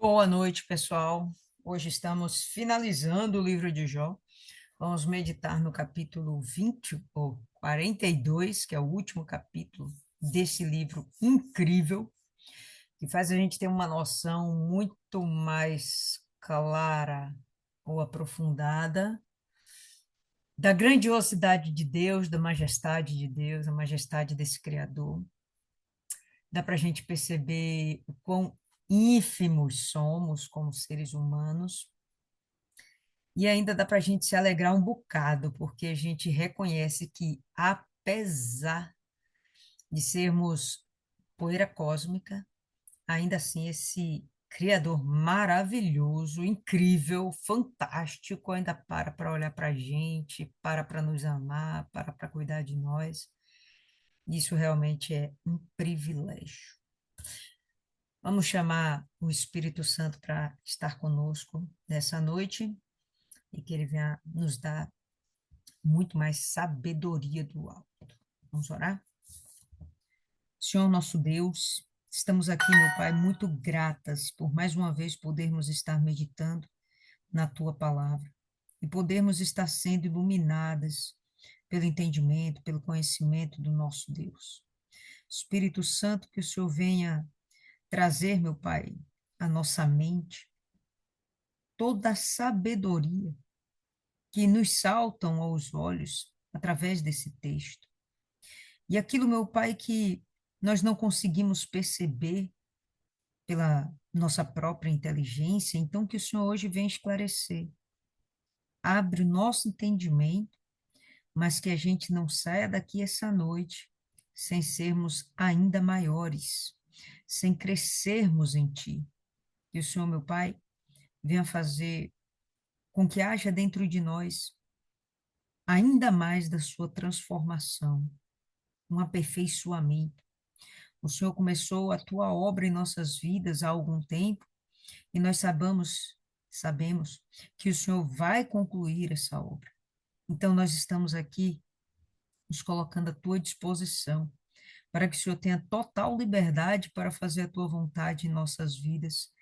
Boa noite, pessoal. Hoje estamos finalizando o livro de Jó. Vamos meditar no capítulo 20 ou 42, que é o último capítulo desse livro incrível, que faz a gente ter uma noção muito mais clara ou aprofundada da grandiosidade de Deus, da majestade de Deus, a majestade desse Criador. Dá para a gente perceber o quão ínfimos somos como seres humanos. E ainda dá para a gente se alegrar um bocado, porque a gente reconhece que, apesar de sermos poeira cósmica, ainda assim esse Criador maravilhoso, incrível, fantástico, ainda para olhar para a gente, para nos amar, para cuidar de nós. Isso realmente é um privilégio. Vamos chamar o Espírito Santo para estar conosco nessa noite e que ele venha nos dar muito mais sabedoria do alto. Vamos orar? Senhor nosso Deus, estamos aqui, meu Pai, muito gratas por mais uma vez podermos estar meditando na tua palavra e podermos estar sendo iluminadas pelo entendimento, pelo conhecimento do nosso Deus. Espírito Santo, que o Senhor venha trazer, meu Pai, à nossa mente toda a sabedoria que nos saltam aos olhos através desse texto. E aquilo, meu Pai, que nós não conseguimos perceber pela nossa própria inteligência, então que o Senhor hoje vem esclarecer. Abre o nosso entendimento, mas que a gente não saia daqui essa noite sem sermos ainda maiores, sem crescermos em Ti. Que o Senhor, meu Pai, venha fazer com que haja dentro de nós ainda mais da Sua transformação, um aperfeiçoamento. O Senhor começou a tua obra em nossas vidas há algum tempo e nós sabemos que o Senhor vai concluir essa obra. Então nós estamos aqui nos colocando à tua disposição para que o Senhor tenha total liberdade para fazer a tua vontade em nossas vidas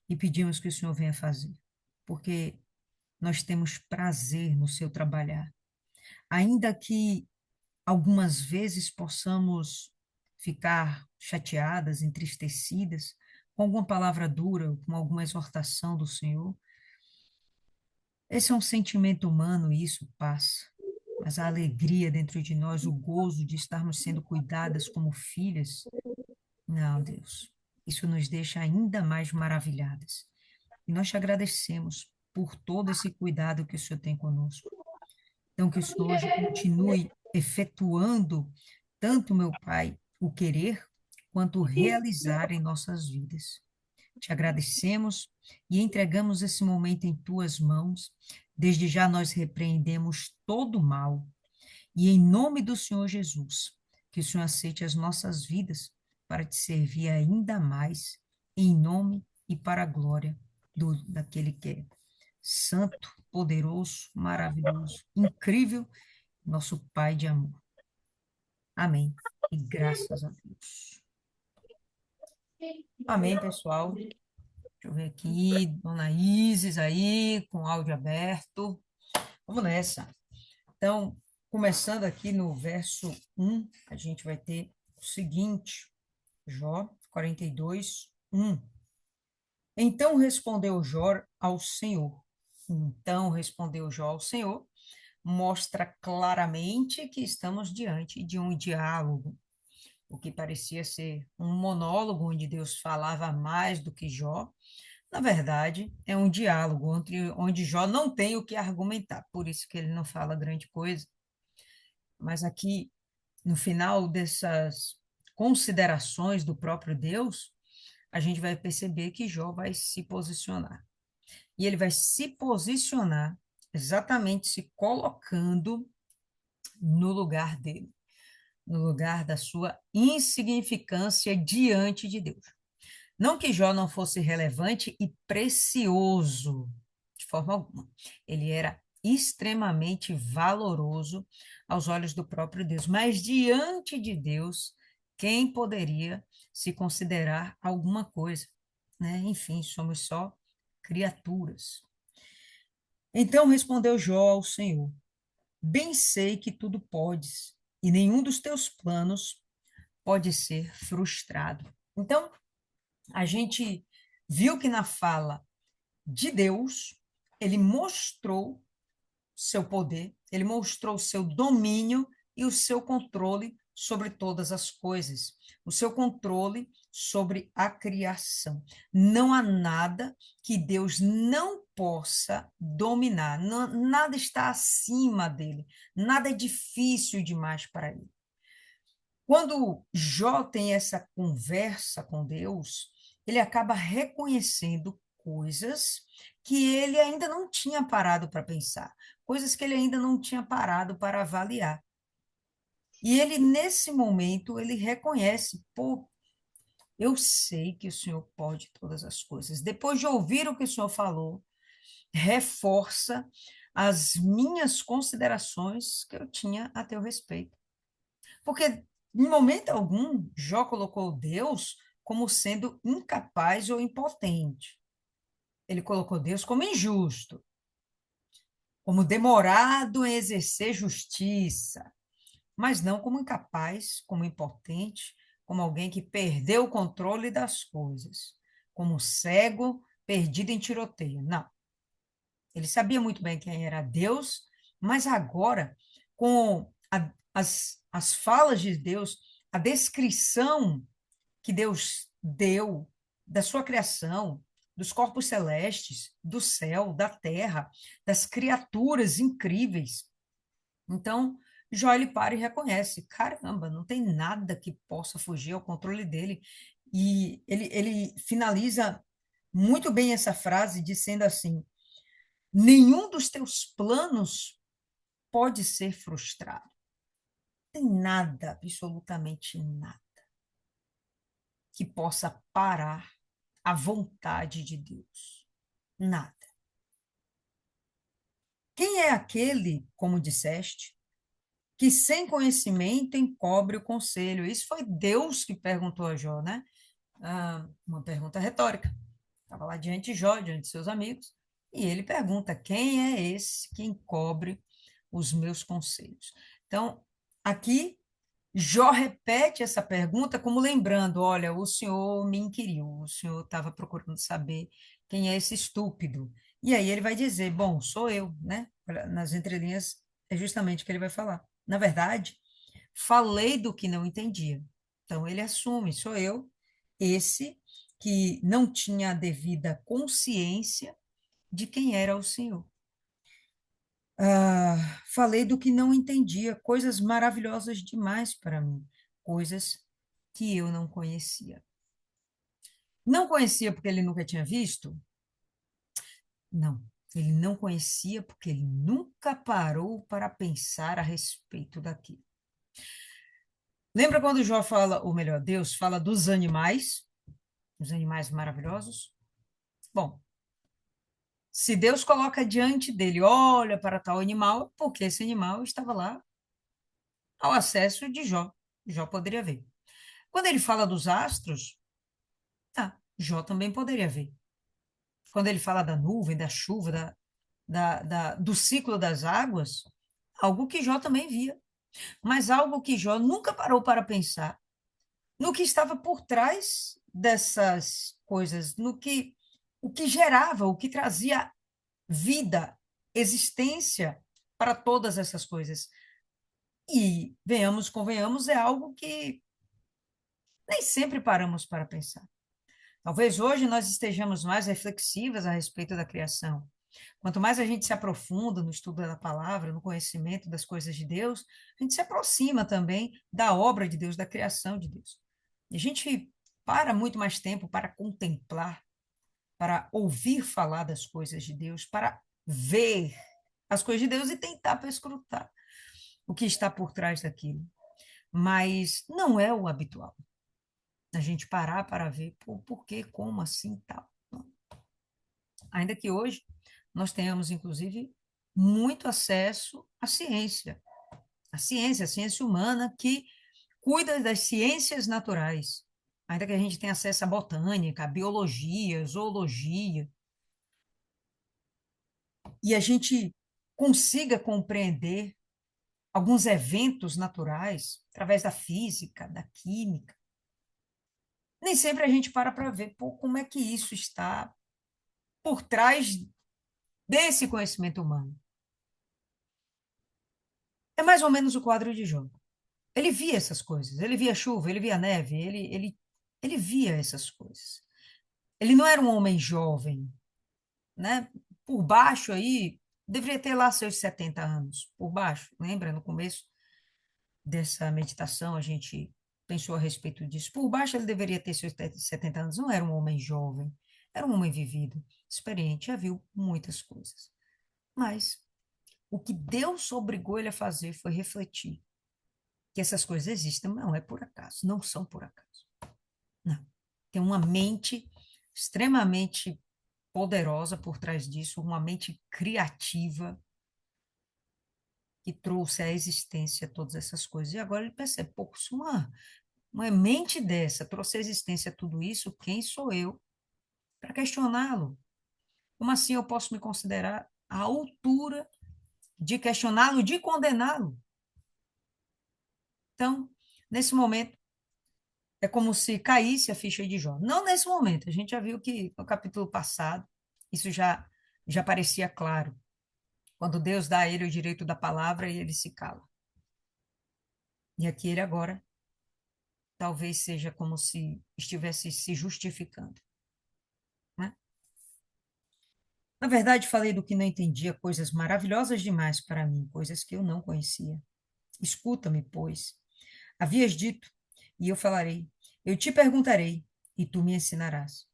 e pedimos que o Senhor venha fazer, porque nós temos prazer no seu trabalhar. Ainda que algumas vezes possamos ficar chateadas, entristecidas, com alguma palavra dura, com alguma exortação do Senhor. Esse é um sentimento humano e isso passa. Mas a alegria dentro de nós, o gozo de estarmos sendo cuidadas como filhas, não, Deus, isso nos deixa ainda mais maravilhadas. E nós te agradecemos por todo esse cuidado que o Senhor tem conosco. Então, que o Senhor hoje continue efetuando tanto, meu Pai, o querer quanto o realizar em nossas vidas. Te agradecemos e entregamos esse momento em tuas mãos. Desde já nós repreendemos todo o mal. E em nome do Senhor Jesus, que o Senhor aceite as nossas vidas para te servir ainda mais, em nome e para a glória daquele que é santo, poderoso, maravilhoso, incrível, nosso Pai de amor. Amém. E graças a Deus. Amém, pessoal. Deixa eu ver aqui, Dona Isis aí, com áudio aberto. Vamos nessa. Então, começando aqui no verso 1, a gente vai ter o seguinte, Jó 42, 1. Então respondeu Jó ao Senhor. Então respondeu Jó ao Senhor, mostra claramente que estamos diante de um diálogo. O que parecia ser um monólogo onde Deus falava mais do que Jó, na verdade, é um diálogo onde Jó não tem o que argumentar, por isso que ele não fala grande coisa. Mas aqui, no final dessas considerações do próprio Deus, a gente vai perceber que Jó vai se posicionar. E ele vai se posicionar exatamente se colocando no lugar dele, no lugar da sua insignificância diante de Deus. Não que Jó não fosse relevante e precioso, de forma alguma. Ele era extremamente valoroso aos olhos do próprio Deus, mas diante de Deus, quem poderia se considerar alguma coisa? né? Enfim, somos só criaturas. Então respondeu Jó ao Senhor: Bem sei que tudo podes, e nenhum dos teus planos pode ser frustrado. Então, a gente viu que na fala de Deus, ele mostrou seu poder, ele mostrou o seu domínio e o seu controle sobre todas as coisas, o seu controle sobre a criação. Não há nada que Deus não possa dominar, nada está acima dele, nada é difícil demais para ele. Quando Jó tem essa conversa com Deus, ele acaba reconhecendo coisas que ele ainda não tinha parado para pensar, coisas que ele ainda não tinha parado para avaliar. E ele, nesse momento, ele reconhece, pô, eu sei que o Senhor pode todas as coisas. Depois de ouvir o que o Senhor falou, reforça as minhas considerações que eu tinha a teu respeito. Porque, em momento algum, Jó colocou Deus como sendo incapaz ou impotente. Ele colocou Deus como injusto, como demorado em exercer justiça, mas não como incapaz, como impotente, como alguém que perdeu o controle das coisas, como cego perdido em tiroteio. Não. Ele sabia muito bem quem era Deus, mas agora, com as falas de Deus, a descrição que Deus deu da sua criação, dos corpos celestes, do céu, da terra, das criaturas incríveis. Então, Jó ele para e reconhece: caramba, não tem nada que possa fugir ao controle dele. E ele finaliza muito bem essa frase dizendo assim: nenhum dos teus planos pode ser frustrado. Não tem nada, absolutamente nada, que possa parar a vontade de Deus. Nada. Quem é aquele, como disseste, que sem conhecimento encobre o conselho? Isso foi Deus que perguntou a Jó, né? Uma pergunta retórica. Estava lá diante de Jó, diante de seus amigos, e ele pergunta: quem é esse que encobre os meus conselhos? Então, aqui, Jó repete essa pergunta como lembrando: olha, o senhor me inquiriu, o senhor estava procurando saber quem é esse estúpido. E aí ele vai dizer: bom, sou eu, né? Nas entrelinhas é justamente o que ele vai falar. Na verdade, falei do que não entendia. Então ele assume: sou eu, esse que não tinha a devida consciência de quem era o Senhor. Falei do que não entendia, coisas maravilhosas demais para mim, coisas que eu não conhecia. Não conhecia porque ele nunca tinha visto? Não, ele não conhecia porque ele nunca parou para pensar a respeito daquilo. Lembra quando Jó fala, ou melhor, Deus fala dos animais, os animais maravilhosos? Bom, se Deus coloca diante dele, olha para tal animal, porque esse animal estava lá ao acesso de Jó. Jó poderia ver. Quando ele fala dos astros, Jó também poderia ver. Quando ele fala da nuvem, da chuva, do ciclo das águas, algo que Jó também via, mas algo que Jó nunca parou para pensar no que estava por trás dessas coisas, no que o que gerava, o que trazia vida, existência para todas essas coisas. E, venhamos, convenhamos, é algo que nem sempre paramos para pensar. Talvez hoje nós estejamos mais reflexivas a respeito da criação. Quanto mais a gente se aprofunda no estudo da palavra, no conhecimento das coisas de Deus, a gente se aproxima também da obra de Deus, da criação de Deus. E a gente para muito mais tempo para contemplar, para ouvir falar das coisas de Deus, para ver as coisas de Deus e tentar perscrutar o que está por trás daquilo. Mas não é o habitual. A gente parar para ver por quê, como assim, tal. Ainda que hoje nós tenhamos, inclusive, muito acesso à ciência. A ciência humana que cuida das ciências naturais. ainda que a gente tenha acesso à botânica, à biologia, zoologia, e a gente consiga compreender alguns eventos naturais através da física, da química, nem sempre a gente para ver, pô, como é que isso está por trás desse conhecimento humano. É mais ou menos o quadro de Jó. Ele via essas coisas, ele via chuva, ele via neve, ele via essas coisas. Ele não era um homem jovem, né? Por baixo aí, deveria ter lá seus 70 anos, por baixo. Lembra, no começo dessa meditação, a gente pensou a respeito disso. Por baixo, ele deveria ter seus 70 anos. Não era um homem jovem, era um homem vivido, experiente, já viu muitas coisas. Mas o que Deus obrigou ele a fazer foi refletir que essas coisas existem, não é por acaso, não são por acaso. Não. Tem uma mente extremamente poderosa por trás disso, uma mente criativa que trouxe à existência todas essas coisas. E agora ele percebe, pô, se uma mente dessa trouxe à existência tudo isso, quem sou eu para questioná-lo? Como assim eu posso me considerar à altura de questioná-lo, de condená-lo? Então, nesse momento, é como se caísse a ficha de Jó. Não nesse momento, a gente já viu que no capítulo passado, isso já parecia claro, quando Deus dá a ele o direito da palavra e ele se cala. E aqui ele agora talvez seja como se estivesse se justificando, né? Na verdade, falei do que não entendia, coisas maravilhosas demais para mim, coisas que eu não conhecia. Escuta-me, pois. Havias dito, e eu falarei. Eu te perguntarei, e tu me ensinarás.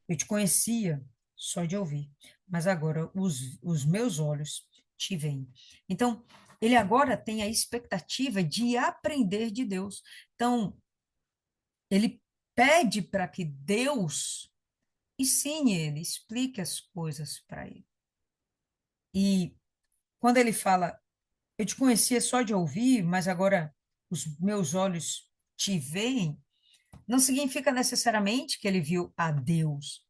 Eu te conhecia só de ouvir, mas agora os meus olhos te veem. Então, ele agora tem a expectativa de aprender de Deus. Então, ele pede para que Deus ensine ele, explique as coisas para ele. E quando ele fala, eu te conhecia só de ouvir, mas agora os meus olhos te veem, não significa necessariamente que ele viu a Deus,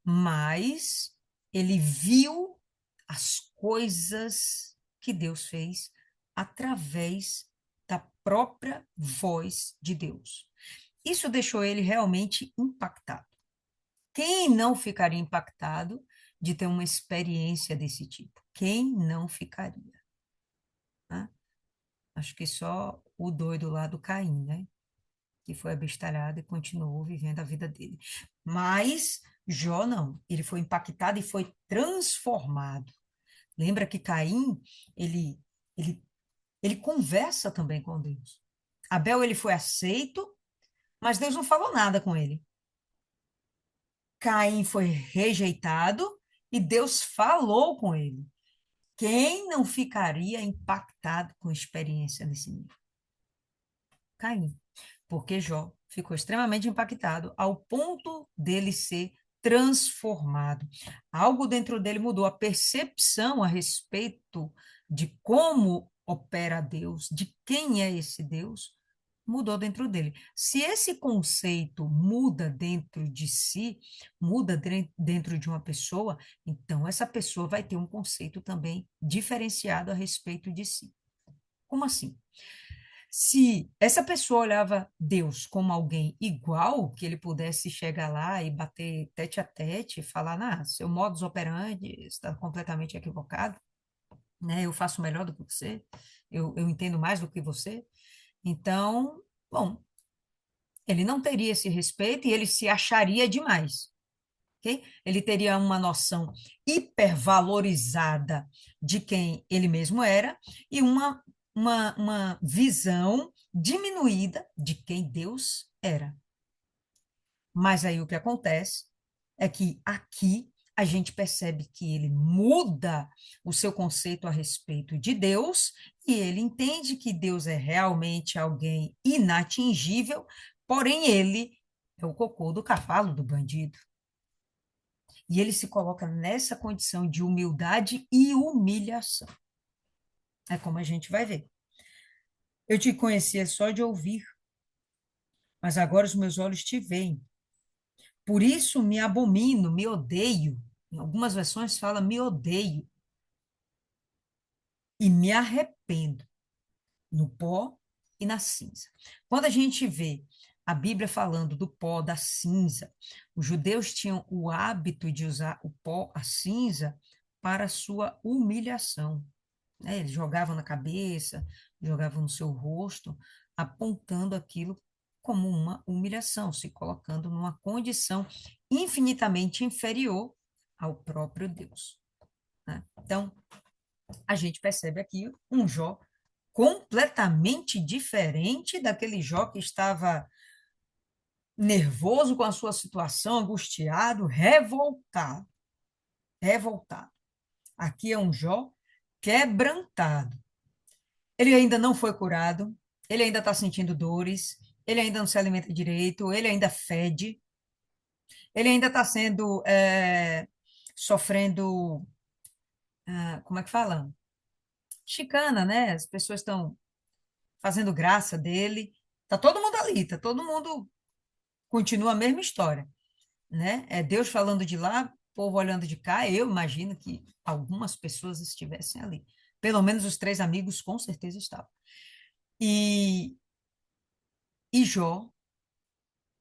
mas ele viu as coisas que Deus fez através da própria voz de Deus. Isso deixou ele realmente impactado. Quem não ficaria impactado de ter uma experiência desse tipo? Quem não ficaria? Né? Acho que só o doido lá do Caim, né? Que foi abestalhado e continuou vivendo a vida dele. Mas Jó não, ele foi impactado e foi transformado. Lembra que Caim, ele, ele, ele conversa também com Deus. Abel, ele foi aceito, mas Deus não falou nada com ele. Caim foi rejeitado e Deus falou com ele. Quem não ficaria impactado com a experiência desse nível? Caim, porque Jó ficou extremamente impactado ao ponto dele ser transformado. Algo dentro dele mudou, a percepção a respeito de como opera Deus, de quem é esse Deus, mudou dentro dele. Se esse conceito muda dentro de si, muda dentro de uma pessoa, então essa pessoa vai ter um conceito também diferenciado a respeito de si. Como assim? Se essa pessoa olhava Deus como alguém igual, que ele pudesse chegar lá e bater tete a tete, e falar, nah, seu modus operandi está completamente equivocado, né? Eu faço melhor do que você, eu entendo mais do que você. Então, bom, ele não teria esse respeito e ele se acharia demais. Okay? Ele teria uma noção hipervalorizada de quem ele mesmo era e uma visão diminuída de quem Deus era. Mas aí o que acontece é que aqui a gente percebe que ele muda o seu conceito a respeito de Deus e ele entende que Deus é realmente alguém inatingível, porém ele é o cocô do cavalo do bandido. E ele se coloca nessa condição de humildade e humilhação. É como a gente vai ver. Eu te conhecia só de ouvir, mas agora os meus olhos te veem. Por isso me abomino, me odeio. Em algumas versões fala me odeio e me arrependo no pó e na cinza. Quando a gente vê a Bíblia falando do pó, da cinza, os judeus tinham o hábito de usar o pó, a cinza, para a sua humilhação, né? Eles jogavam na cabeça, jogavam no seu rosto, apontando aquilo como uma humilhação, se colocando numa condição infinitamente inferior ao próprio Deus, né? Então, a gente percebe aqui um Jó completamente diferente daquele Jó que estava nervoso com a sua situação, angustiado, revoltado, revoltado. Aqui é um Jó quebrantado. Ele ainda não foi curado, ele ainda está sentindo dores, ele ainda não se alimenta direito, ele ainda fede, ele ainda está sendo, sofrendo, como é que fala? Chicana, né? As pessoas estão fazendo graça dele. Tá todo mundo ali, tá todo mundo continua a mesma história, né? É Deus falando de lá, povo olhando de cá. Eu imagino que algumas pessoas estivessem ali. Pelo menos os três amigos com certeza estavam. E, e Jó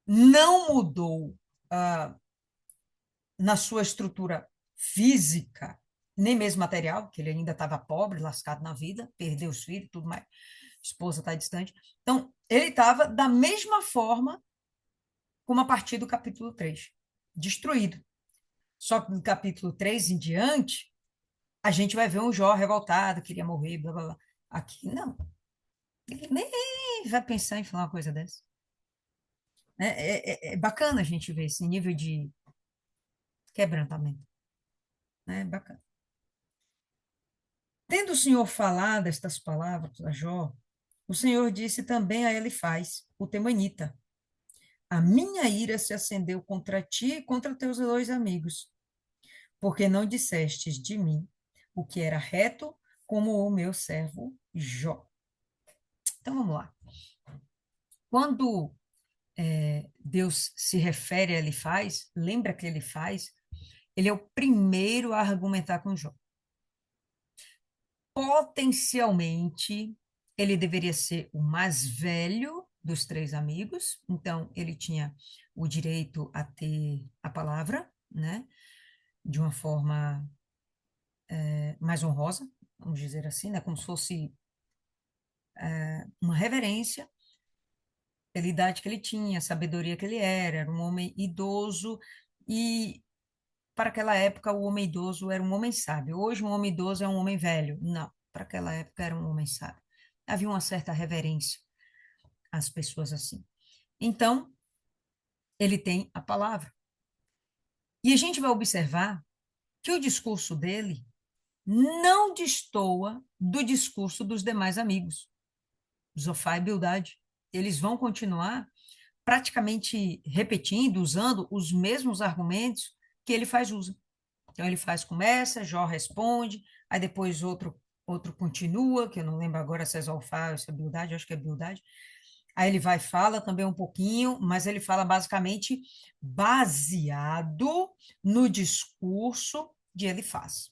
não mudou ah, na sua estrutura física, nem mesmo material, que ele ainda estava pobre, lascado na vida, perdeu os filhos, tudo mais, a esposa está distante. Então, ele estava da mesma forma como a partir do capítulo 3, destruído. Só que no capítulo 3 em diante, a gente vai ver um Jó revoltado, queria morrer, blá blá blá. Aqui não. Ele nem vai pensar em falar uma coisa dessa. É bacana a gente ver esse nível de quebrantamento. Né? É bacana. Tendo o Senhor falado estas palavras a Jó, o Senhor disse também a Elifaz, o temanita: A minha ira se acendeu contra ti e contra teus dois amigos, porque não dissestes de mim o que era reto, como o meu servo Jó. Então vamos lá. Quando Deus se refere a Elifaz, lembra que Elifaz, ele é o primeiro a argumentar com Jó. Potencialmente, ele deveria ser o mais velho dos três amigos, então ele tinha o direito a ter a palavra, né, de uma forma mais honrosa, vamos dizer assim, né, como se fosse uma reverência pela idade que ele tinha, a sabedoria que ele era um homem idoso e para aquela época o homem idoso era um homem sábio. Hoje um homem idoso é um homem velho. Não, para aquela época era um homem sábio. Havia uma certa reverência às pessoas assim. Então, ele tem a palavra. E a gente vai observar que o discurso dele não destoa do discurso dos demais amigos, Zofar e Bildade. Eles vão continuar praticamente repetindo, usando os mesmos argumentos que ele faz uso. Então ele faz começa, Jó responde, aí depois outro continua, que eu não lembro agora se é Zofar ou se é Bildade, acho que é Bildade. Aí ele vai fala também um pouquinho, mas ele fala basicamente baseado no discurso de Elifaz.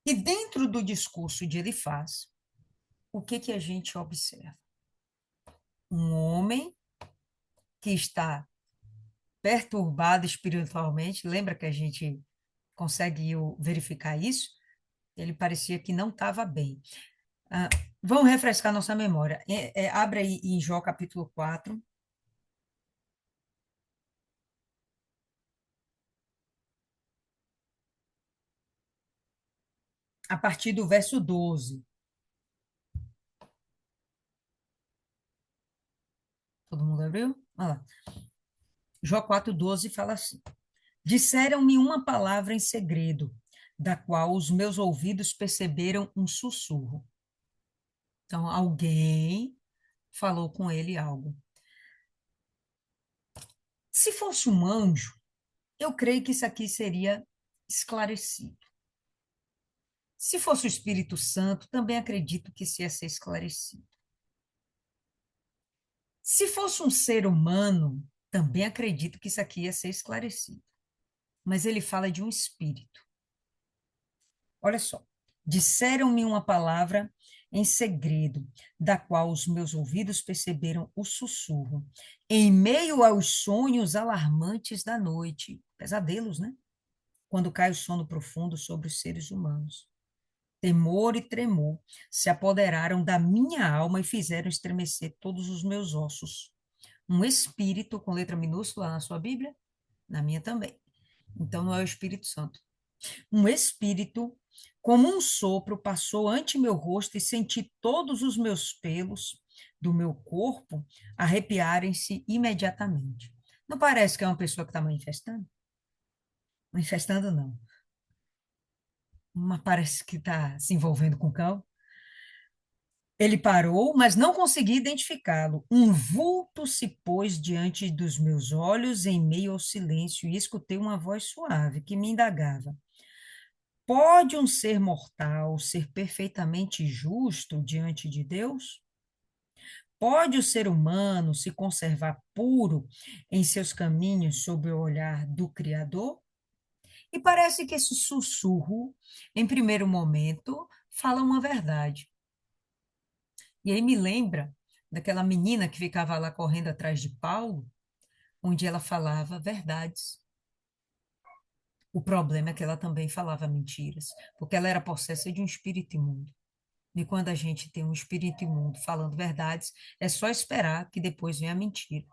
E dentro do discurso de Elifaz, o que que a gente observa? Um homem que está perturbado espiritualmente, lembra que a gente conseguiu verificar isso? Ele parecia que não estava bem. Ah, vamos refrescar nossa memória. Abre aí em Jó capítulo 4, a partir do verso 12. Todo mundo abriu? Olha lá. Jó 4:12 fala assim: Disseram-me uma palavra em segredo, da qual os meus ouvidos perceberam um sussurro. Então, alguém falou com ele algo. Se fosse um anjo, eu creio que isso aqui seria esclarecido. Se fosse o Espírito Santo, também acredito que isso ia ser esclarecido. Se fosse um ser humano, também acredito que isso aqui ia ser esclarecido. Mas ele fala de um espírito. Olha só. Disseram-me uma palavra em segredo, da qual os meus ouvidos perceberam o sussurro, em meio aos sonhos alarmantes da noite, pesadelos, né? Quando cai o sono profundo sobre os seres humanos. Temor e tremor se apoderaram da minha alma e fizeram estremecer todos os meus ossos. Um espírito, com letra minúscula na sua Bíblia, na minha também. Então não é o Espírito Santo. Um espírito, como um sopro, passou ante meu rosto e senti todos os meus pelos do meu corpo arrepiarem-se imediatamente. Não parece que é uma pessoa que está manifestando? Manifestando, não. Mas parece que está se envolvendo com o cão. Ele parou, mas não consegui identificá-lo. Um vulto se pôs diante dos meus olhos em meio ao silêncio e escutei uma voz suave que me indagava: pode um ser mortal ser perfeitamente justo diante de Deus? Pode o ser humano se conservar puro em seus caminhos sob o olhar do Criador? E parece que esse sussurro, em primeiro momento, fala uma verdade. E aí me lembra daquela menina que ficava lá correndo atrás de Paulo, onde ela falava verdades. O problema é que ela também falava mentiras, porque ela era possessa de um espírito imundo. E quando a gente tem um espírito imundo falando verdades, é só esperar que depois venha a mentira.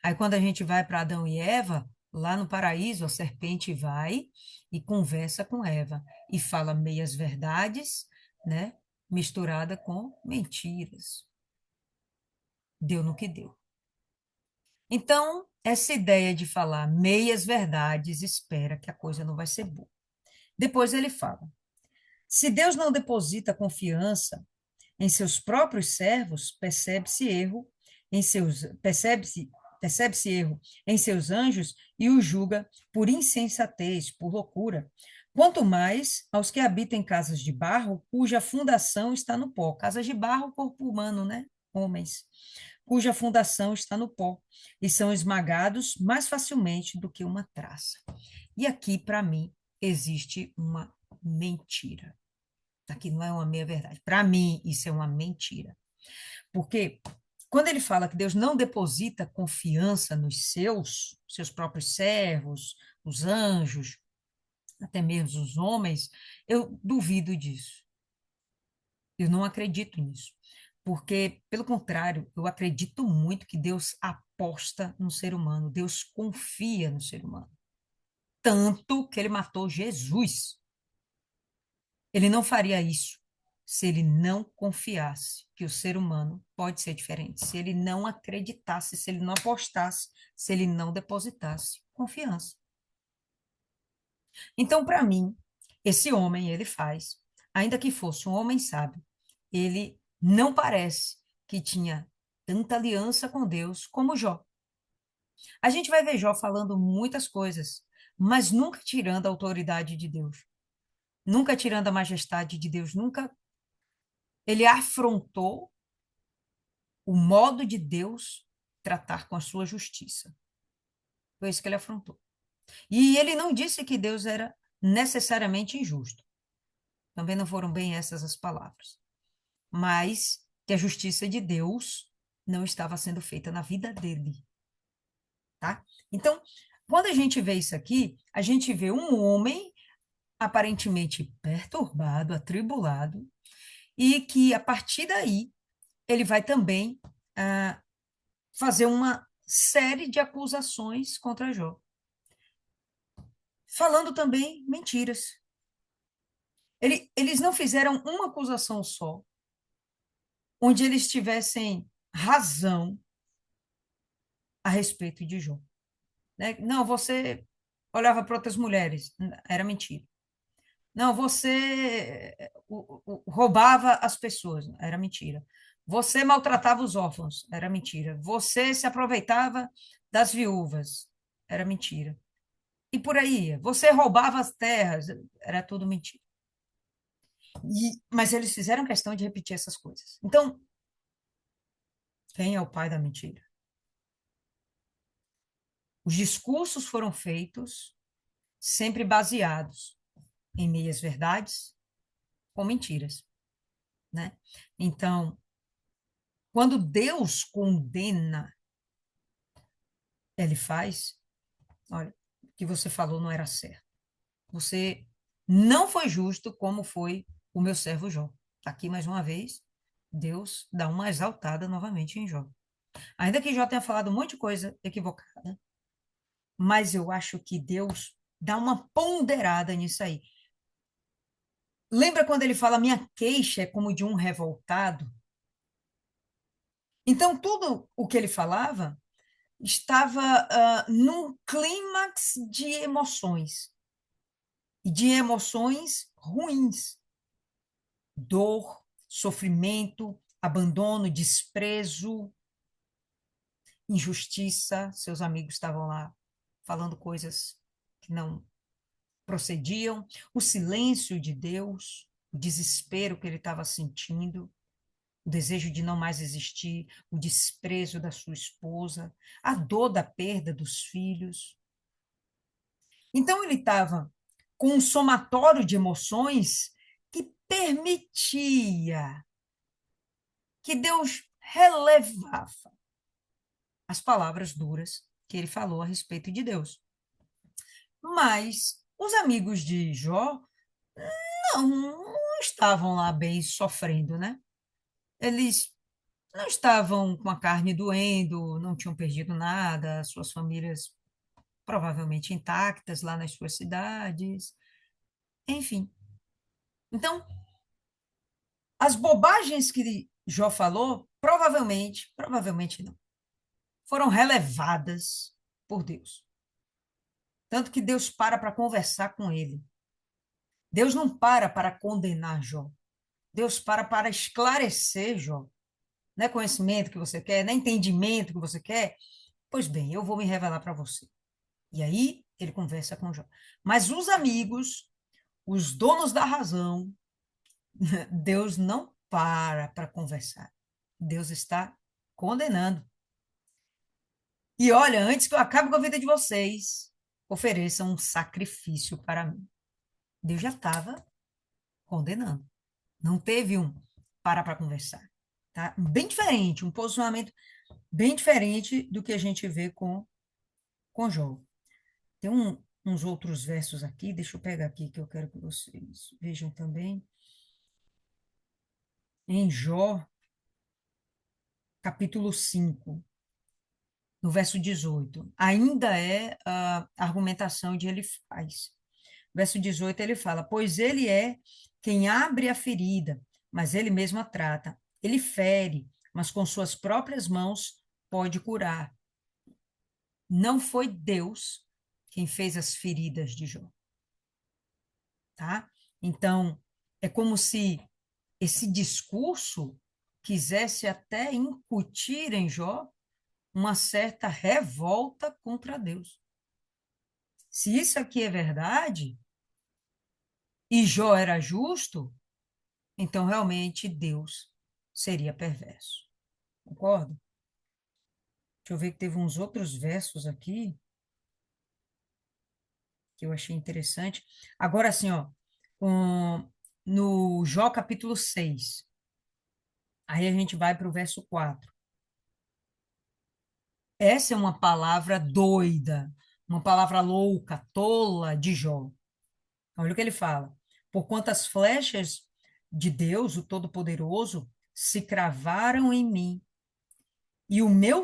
Aí quando a gente vai para Adão e Eva, lá no paraíso, a serpente vai e conversa com Eva e fala meias verdades, né, misturada com mentiras. Deu no que deu. Então, essa ideia de falar meias verdades espera que a coisa não vai ser boa. Depois ele fala: se Deus não deposita confiança em seus próprios servos, percebe-se erro em seus anjos e os julga por insensatez, por loucura. Quanto mais aos que habitam em casas de barro, cuja fundação está no pó. Casas de barro, corpo humano, né? Homens. Cuja fundação está no pó, e são esmagados mais facilmente do que uma traça. E aqui, para mim, existe uma mentira. Aqui não é uma meia-verdade. Para mim, isso é uma mentira. Porque quando ele fala que Deus não deposita confiança nos seus próprios servos, os anjos, até mesmo os homens, eu duvido disso. Eu não acredito nisso. Porque, pelo contrário, eu acredito muito que Deus aposta no ser humano, Deus confia no ser humano. Tanto que ele matou Jesus. Ele não faria isso se ele não confiasse que o ser humano pode ser diferente, se ele não acreditasse, se ele não apostasse, se ele não depositasse confiança. Então, para mim, esse homem, ele faz, ainda que fosse um homem sábio, ele não parece que tinha tanta aliança com Deus como Jó. A gente vai ver Jó falando muitas coisas, mas nunca tirando a autoridade de Deus, nunca tirando a majestade de Deus, nunca ele afrontou o modo de Deus tratar com a sua justiça. Foi isso que ele afrontou. E ele não disse que Deus era necessariamente injusto. Também não foram bem essas as palavras. Mas que a justiça de Deus não estava sendo feita na vida dele, tá? Então, quando a gente vê isso aqui, a gente vê um homem aparentemente perturbado, atribulado, e que a partir daí ele vai também fazer uma série de acusações contra Jó, falando também mentiras. Eles não fizeram uma acusação só, onde eles tivessem razão a respeito de Jó. Né? Não, você olhava para outras mulheres, era mentira. Não, você roubava as pessoas, era mentira. Você maltratava os órfãos, era mentira. Você se aproveitava das viúvas, era mentira. E por aí ia. Você roubava as terras, era tudo mentira. Mas eles fizeram questão de repetir essas coisas. Então, Quem é o pai da mentira? Os discursos foram feitos sempre baseados em meias verdades com mentiras, né? Então, quando Deus condena, ele faz, olha, o que você falou não era certo. Você não foi justo como foi o meu servo Jó. Aqui, mais uma vez, Deus dá uma exaltada novamente em Jó. Ainda que Jó tenha falado um monte de coisa equivocada, mas eu acho que Deus dá uma ponderada nisso aí. Lembra quando ele fala, minha queixa é como de um revoltado? Então, tudo o que ele falava estava num clímax de emoções, e de emoções ruins, dor, sofrimento, abandono, desprezo, injustiça. Seus amigos estavam lá falando coisas que não procediam, o silêncio de Deus, o desespero que ele estava sentindo, o desejo de não mais existir, o desprezo da sua esposa, a dor da perda dos filhos. Então ele estava com um somatório de emoções que permitia que Deus relevava as palavras duras que ele falou a respeito de Deus. Mas os amigos de Jó não estavam lá bem sofrendo, né? Eles não estavam com a carne doendo, não tinham perdido nada, suas famílias provavelmente intactas lá nas suas cidades, enfim. Então, as bobagens que Jó falou, provavelmente não, foram relevadas por Deus. Tanto que Deus para conversar com ele. Deus não para condenar Jó. Deus para esclarecer Jó. Não é conhecimento que você quer, não é entendimento que você quer. Pois bem, eu vou me revelar para você. E aí ele conversa com Jó. Mas os amigos, os donos da razão, Deus não para conversar. Deus está condenando. E olha, antes que eu acabe com a vida de vocês, ofereçam um sacrifício para mim. Deus já estava condenando. Não teve um para conversar. Tá? Bem diferente, um posicionamento bem diferente do que a gente vê com Jó. Tem uns outros versos aqui, deixa eu pegar aqui que eu quero que vocês vejam também. Em Jó, capítulo 5, no verso 18, ainda é a argumentação de Elifaz. Verso 18 ele fala: pois ele é quem abre a ferida, mas ele mesmo a trata. Ele fere, mas com suas próprias mãos pode curar. Não foi Deus quem fez as feridas de Jó, tá? Então, é como se esse discurso quisesse até incutir em Jó uma certa revolta contra Deus. Se isso aqui é verdade, e Jó era justo, então realmente Deus seria perverso. Concordo? Deixa eu ver que teve uns outros versos aqui que eu achei interessante. Agora, assim, ó, no Jó capítulo 6, aí a gente vai para o verso 4. Essa é uma palavra doida, uma palavra louca, tola de Jó. Olha o que ele fala. Porquanto as flechas de Deus, o Todo-Poderoso, se cravaram em mim, e o meu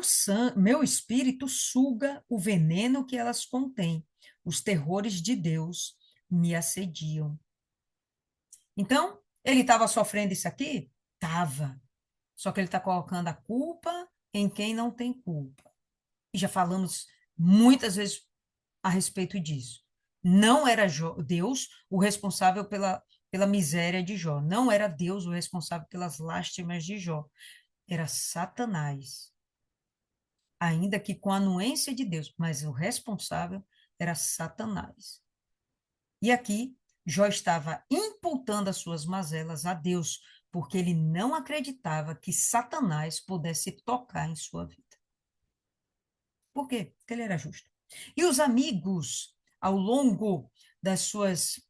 espírito suga o veneno que elas contêm. Os terrores de Deus me assediam. Então, ele estava sofrendo isso aqui? Tava. Só que ele está colocando a culpa em quem não tem culpa. E já falamos muitas vezes a respeito disso. Não era Deus o responsável pela miséria de Jó. Não era Deus o responsável pelas lástimas de Jó. Era Satanás. Ainda que com a anuência de Deus, mas o responsável era Satanás. E aqui, Jó estava imputando as suas mazelas a Deus, porque ele não acreditava que Satanás pudesse tocar em sua vida. Por quê? Porque ele era justo. E os amigos, ao longo das suas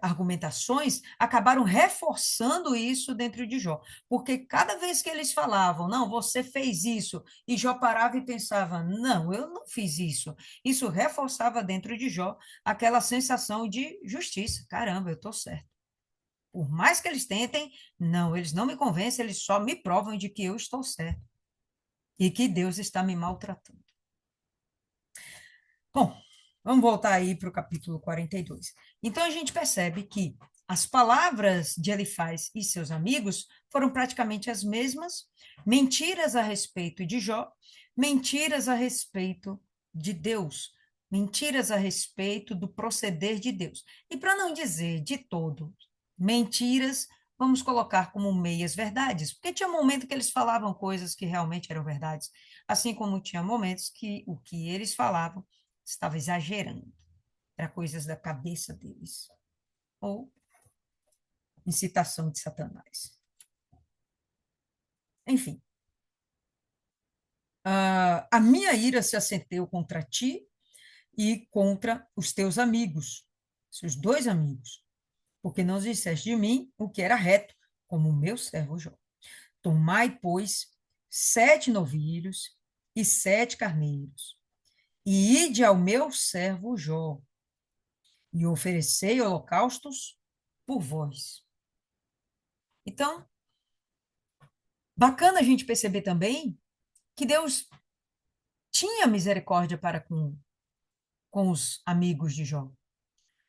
argumentações, acabaram reforçando isso dentro de Jó. Porque cada vez que eles falavam, não, você fez isso, e Jó parava e pensava, não, eu não fiz isso. Isso reforçava dentro de Jó aquela sensação de justiça. Caramba, eu estou certo. Por mais que eles tentem, não, eles não me convencem, eles só me provam de que eu estou certo e que Deus está me maltratando. Bom, vamos voltar aí para o capítulo 42. Então a gente percebe que as palavras de Elifaz e seus amigos foram praticamente as mesmas, mentiras a respeito de Jó, mentiras a respeito de Deus, mentiras a respeito do proceder de Deus. E para não dizer de todo mentiras, vamos colocar como meias verdades, porque tinha momento que eles falavam coisas que realmente eram verdades, assim como tinha momentos que o que eles falavam estava exagerando, era coisas da cabeça deles, ou incitação de Satanás. Enfim, a minha ira se acendeu contra ti e contra os teus amigos, seus dois amigos, porque não disseste de mim o que era reto, como o meu servo Jó. Tomai, pois, 7 novilhos e 7 carneiros, e ide ao meu servo Jó, e oferecei holocaustos por vós. Então, bacana a gente perceber também que Deus tinha misericórdia para com os amigos de Jó,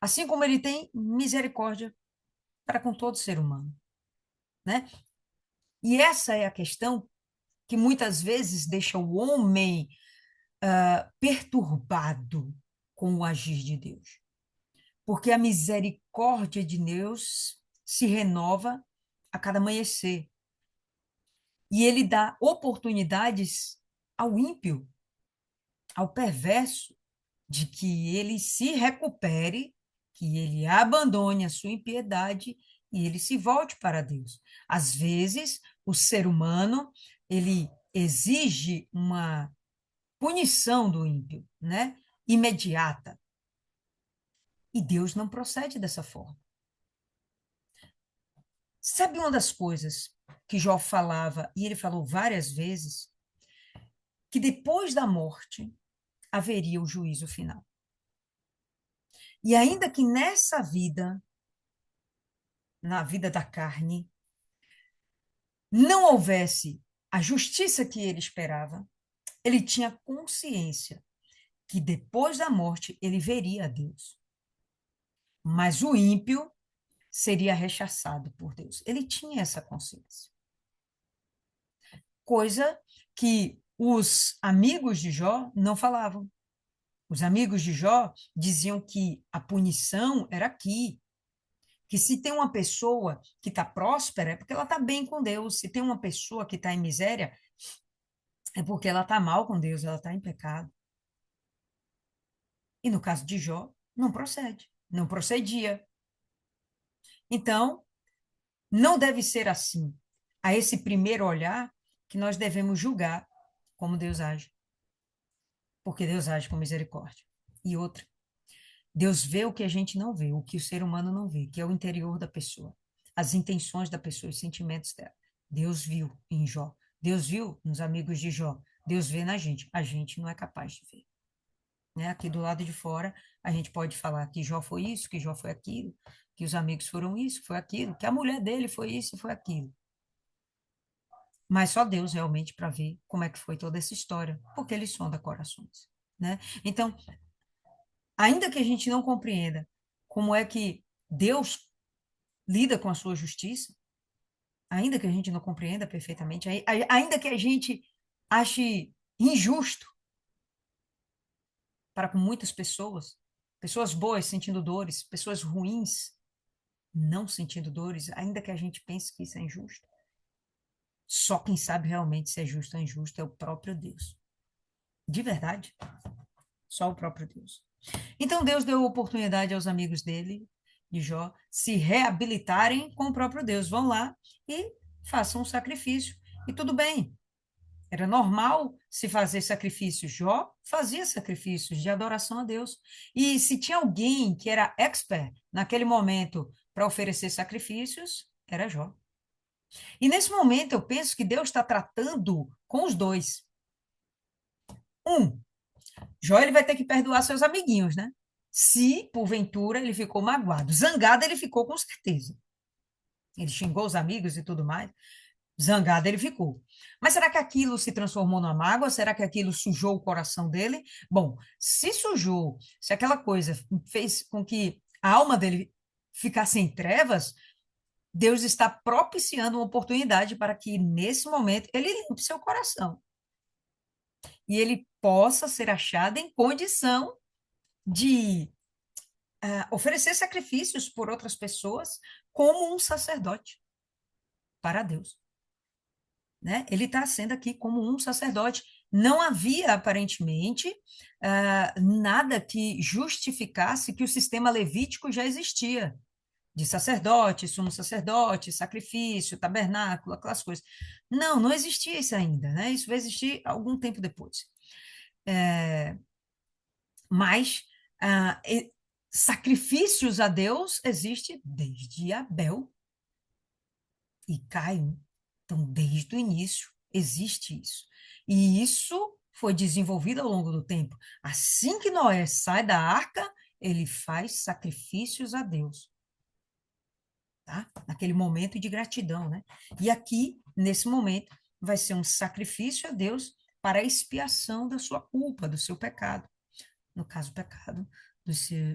assim como ele tem misericórdia para com todo ser humano, né? E essa é a questão que muitas vezes deixa o homem perturbado com o agir de Deus, porque a misericórdia de Deus se renova a cada amanhecer, e ele dá oportunidades ao ímpio, ao perverso, de que ele se recupere, que ele abandone a sua impiedade e ele se volte para Deus. Às vezes, o ser humano, ele exige uma punição do ímpio, né? Imediata. E Deus não procede dessa forma. Sabe uma das coisas que Jó falava, e ele falou várias vezes, que depois da morte haveria o juízo final. E ainda que nessa vida, na vida da carne, não houvesse a justiça que ele esperava, ele tinha consciência que depois da morte ele veria a Deus. Mas o ímpio seria rechaçado por Deus. Ele tinha essa consciência. Coisa que os amigos de Jó não falavam. Os amigos de Jó diziam que a punição era aqui, que se tem uma pessoa que está próspera é porque ela está bem com Deus, se tem uma pessoa que está em miséria é porque ela está mal com Deus, ela está em pecado. E no caso de Jó, não procede, não procedia. Então, não deve ser assim. A esse primeiro olhar que nós devemos julgar como Deus age, porque Deus age com misericórdia. E outra, Deus vê o que a gente não vê, o que o ser humano não vê, que é o interior da pessoa, as intenções da pessoa, os sentimentos dela. Deus viu em Jó, Deus viu nos amigos de Jó, Deus vê na gente, a gente não é capaz de ver. Né? Aqui do lado de fora, a gente pode falar que Jó foi isso, que Jó foi aquilo, que os amigos foram isso, foi aquilo, que a mulher dele foi isso, foi aquilo. Mas só Deus realmente para ver como é que foi toda essa história, porque ele sonda corações, né? Então, ainda que a gente não compreenda como é que Deus lida com a sua justiça, ainda que a gente não compreenda perfeitamente, ainda que a gente ache injusto para com muitas pessoas, pessoas boas sentindo dores, pessoas ruins não sentindo dores, ainda que a gente pense que isso é injusto. Só quem sabe realmente se é justo ou injusto é o próprio Deus. De verdade, só o próprio Deus. Então Deus deu oportunidade aos amigos dele de Jó se reabilitarem com o próprio Deus. Vão lá e façam um sacrifício. E tudo bem. Era normal se fazer sacrifícios. Jó fazia sacrifícios de adoração a Deus. E se tinha alguém que era expert naquele momento para oferecer sacrifícios, era Jó. E nesse momento eu penso que Deus está tratando com os dois. Um, Jó ele vai ter que perdoar seus amiguinhos, né? Se, porventura, ele ficou magoado. Zangado ele ficou com certeza. Ele xingou os amigos e tudo mais. Zangado ele ficou. Mas será que aquilo se transformou numa mágoa? Será que aquilo sujou o coração dele? Bom, se sujou, se aquela coisa fez com que a alma dele ficasse em trevas, Deus está propiciando uma oportunidade para que, nesse momento, ele limpe seu coração. E ele possa ser achado em condição de oferecer sacrifícios por outras pessoas como um sacerdote para Deus. Né? Ele está sendo aqui como um sacerdote. Não havia, aparentemente, nada que justificasse que o sistema levítico já existia, de sacerdote, sumo sacerdote, sacrifício, tabernáculo, aquelas coisas. Não, não existia isso ainda, né? Isso vai existir algum tempo depois. Mas sacrifícios a Deus existe desde Abel e Caim. Então, desde o início, existe isso. E isso foi desenvolvido ao longo do tempo. Assim que Noé sai da arca, ele faz sacrifícios a Deus. Tá? Naquele momento de gratidão, né? E aqui, nesse momento, vai ser um sacrifício a Deus para a expiação da sua culpa, do seu pecado. No caso, o pecado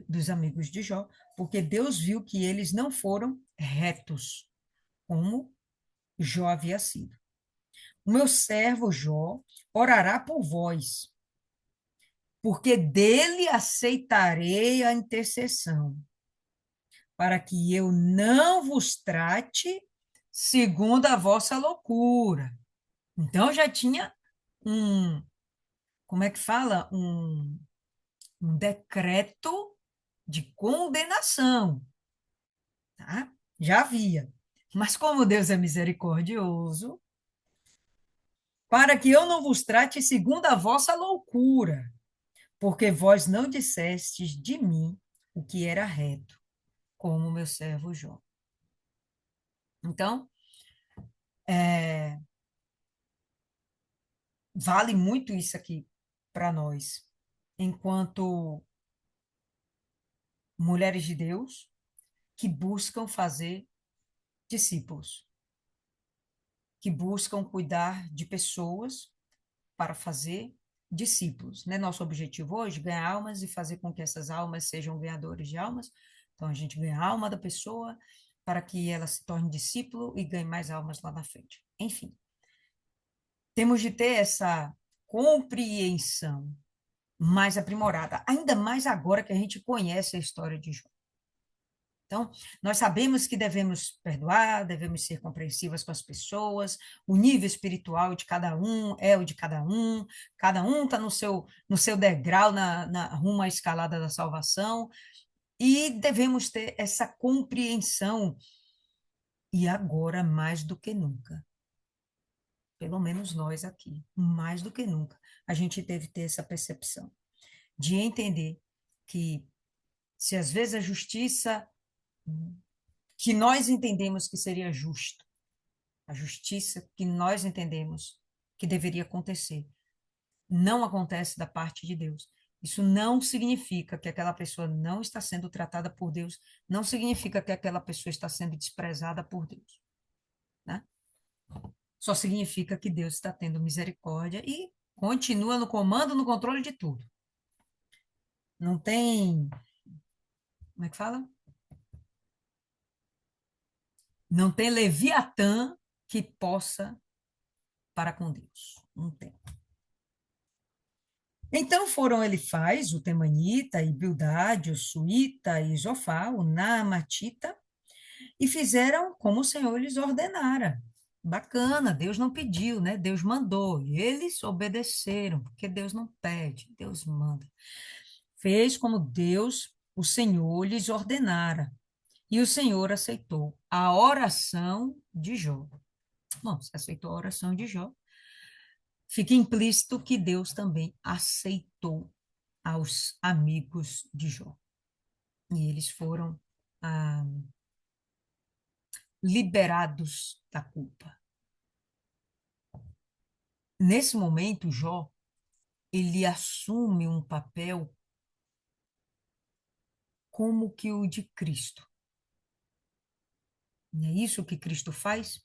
dos amigos de Jó, porque Deus viu que eles não foram retos, como Jó havia sido. O meu servo Jó orará por vós, porque dele aceitarei a intercessão, para que eu não vos trate segundo a vossa loucura. Então já tinha como é que fala? Um decreto de condenação, tá? Já havia. Mas como Deus é misericordioso, para que eu não vos trate segundo a vossa loucura, porque vós não dissestes de mim o que era reto, como meu servo Jó. Então, vale muito isso aqui para nós, enquanto mulheres de Deus que buscam fazer discípulos, que buscam cuidar de pessoas para fazer discípulos. Né? Nosso objetivo hoje é ganhar almas e fazer com que essas almas sejam ganhadores de almas. Então, a gente ganha a alma da pessoa para que ela se torne discípulo e ganhe mais almas lá na frente. Enfim, temos de ter essa compreensão mais aprimorada, ainda mais agora que a gente conhece a história de Jó. Então, nós sabemos que devemos perdoar, devemos ser compreensivas com as pessoas, o nível espiritual de cada um é o de cada um está no seu degrau rumo à escalada da salvação, e devemos ter essa compreensão, e agora mais do que nunca, pelo menos nós aqui, mais do que nunca, a gente deve ter essa percepção de entender que se às vezes a justiça que nós entendemos que seria justo, a justiça que nós entendemos que deveria acontecer, não acontece da parte de Deus. Isso não significa que aquela pessoa não está sendo tratada por Deus, não significa que aquela pessoa está sendo desprezada por Deus, né? Só significa que Deus está tendo misericórdia e continua no comando, no controle de tudo. Não tem, como é que fala? Não tem Leviatã que possa para com Deus. Não tem. Então foram Elifaz, o Temanita, e Bildade, o Suíta, e Zofá, o Naamatita, e fizeram como o Senhor lhes ordenara. Bacana, Deus não pediu, né? Deus mandou, e eles obedeceram, porque Deus não pede, Deus manda. Fez como Deus, o Senhor, lhes ordenara. E o Senhor aceitou a oração de Jó. Bom, se aceitou a oração de Jó, fica implícito que Deus também aceitou aos amigos de Jó. E eles foram ah, liberados da culpa. Nesse momento, Jó, ele assume um papel como que o de Cristo. Não é isso que Cristo faz?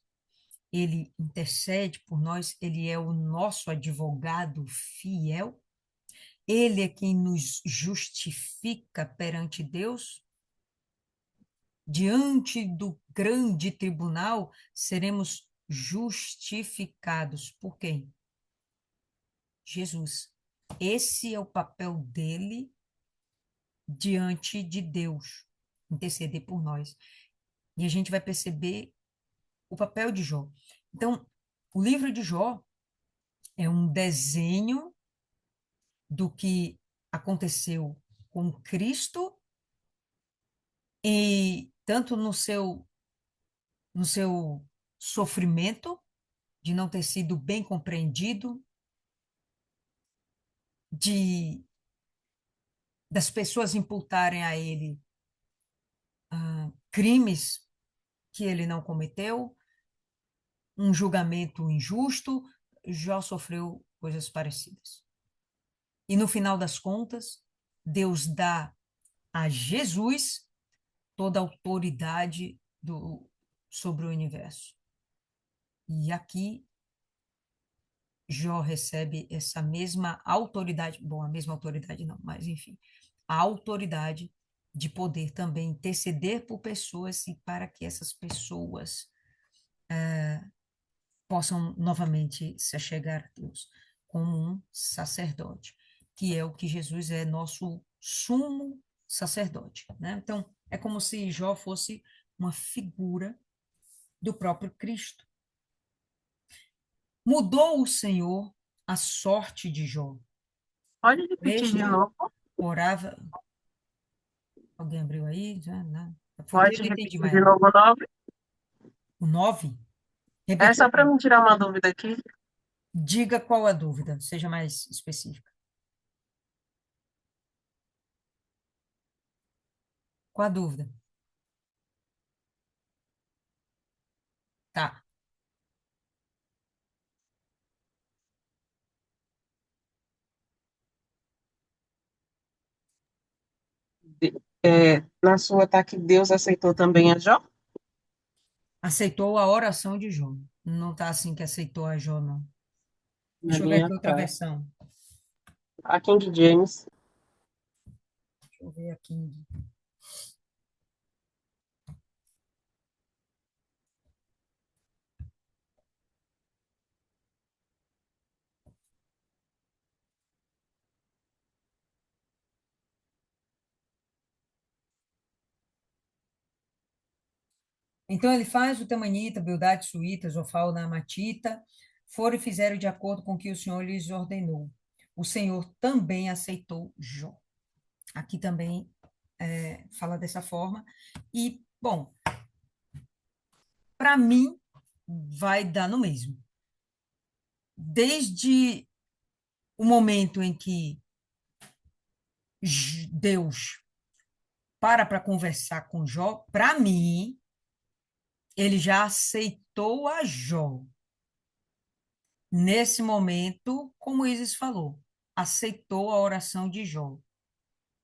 Ele intercede por nós, ele é o nosso advogado fiel, ele é quem nos justifica perante Deus. Diante do grande tribunal, seremos justificados. Por quem? Jesus. Esse é o papel dele diante de Deus, interceder por nós. E a gente vai perceber o papel de Jó. Então, o livro de Jó é um desenho do que aconteceu com Cristo e tanto no seu sofrimento de não ter sido bem compreendido, de das pessoas imputarem a ele crimes que ele não cometeu, um julgamento injusto, Jó sofreu coisas parecidas. E no final das contas, Deus dá a Jesus toda a autoridade sobre o universo. E aqui Jó recebe essa mesma autoridade, bom, a mesma autoridade não, mas enfim, a autoridade de poder também interceder por pessoas e para que essas pessoas possam novamente se achegar a Deus como um sacerdote, que é o que Jesus é, nosso sumo sacerdote, né? Então, é como se Jó fosse uma figura do próprio Cristo. Mudou o Senhor a sorte de Jó. Pode repetir de Este novo? orava. Alguém abriu aí? Já, não. Foi que eu Pode não entendi repetir mais de nada. novo o nome? O 9? É Repetir. só para me tirar uma dúvida aqui. Diga qual a dúvida, seja mais específica. Qual a dúvida? Tá. Na sua tá que Deus aceitou também a Jó? Aceitou a oração de Jó. Não tá assim que aceitou a Jó, não. Na Deixa eu ver minha aqui outra tá. versão. A King James. Deixa eu ver aqui. Então ele faz o Tamanita, Bildade, Suíta, Zofal, Naamatita, foram e fizeram de acordo com o que o Senhor lhes ordenou. O Senhor também aceitou Jó. Aqui também fala dessa forma. E, bom, para mim, vai dar no mesmo. Desde o momento em que Deus para conversar com Jó, para mim, ele já aceitou a Jó. Nesse momento, como Isis falou, aceitou a oração de Jó.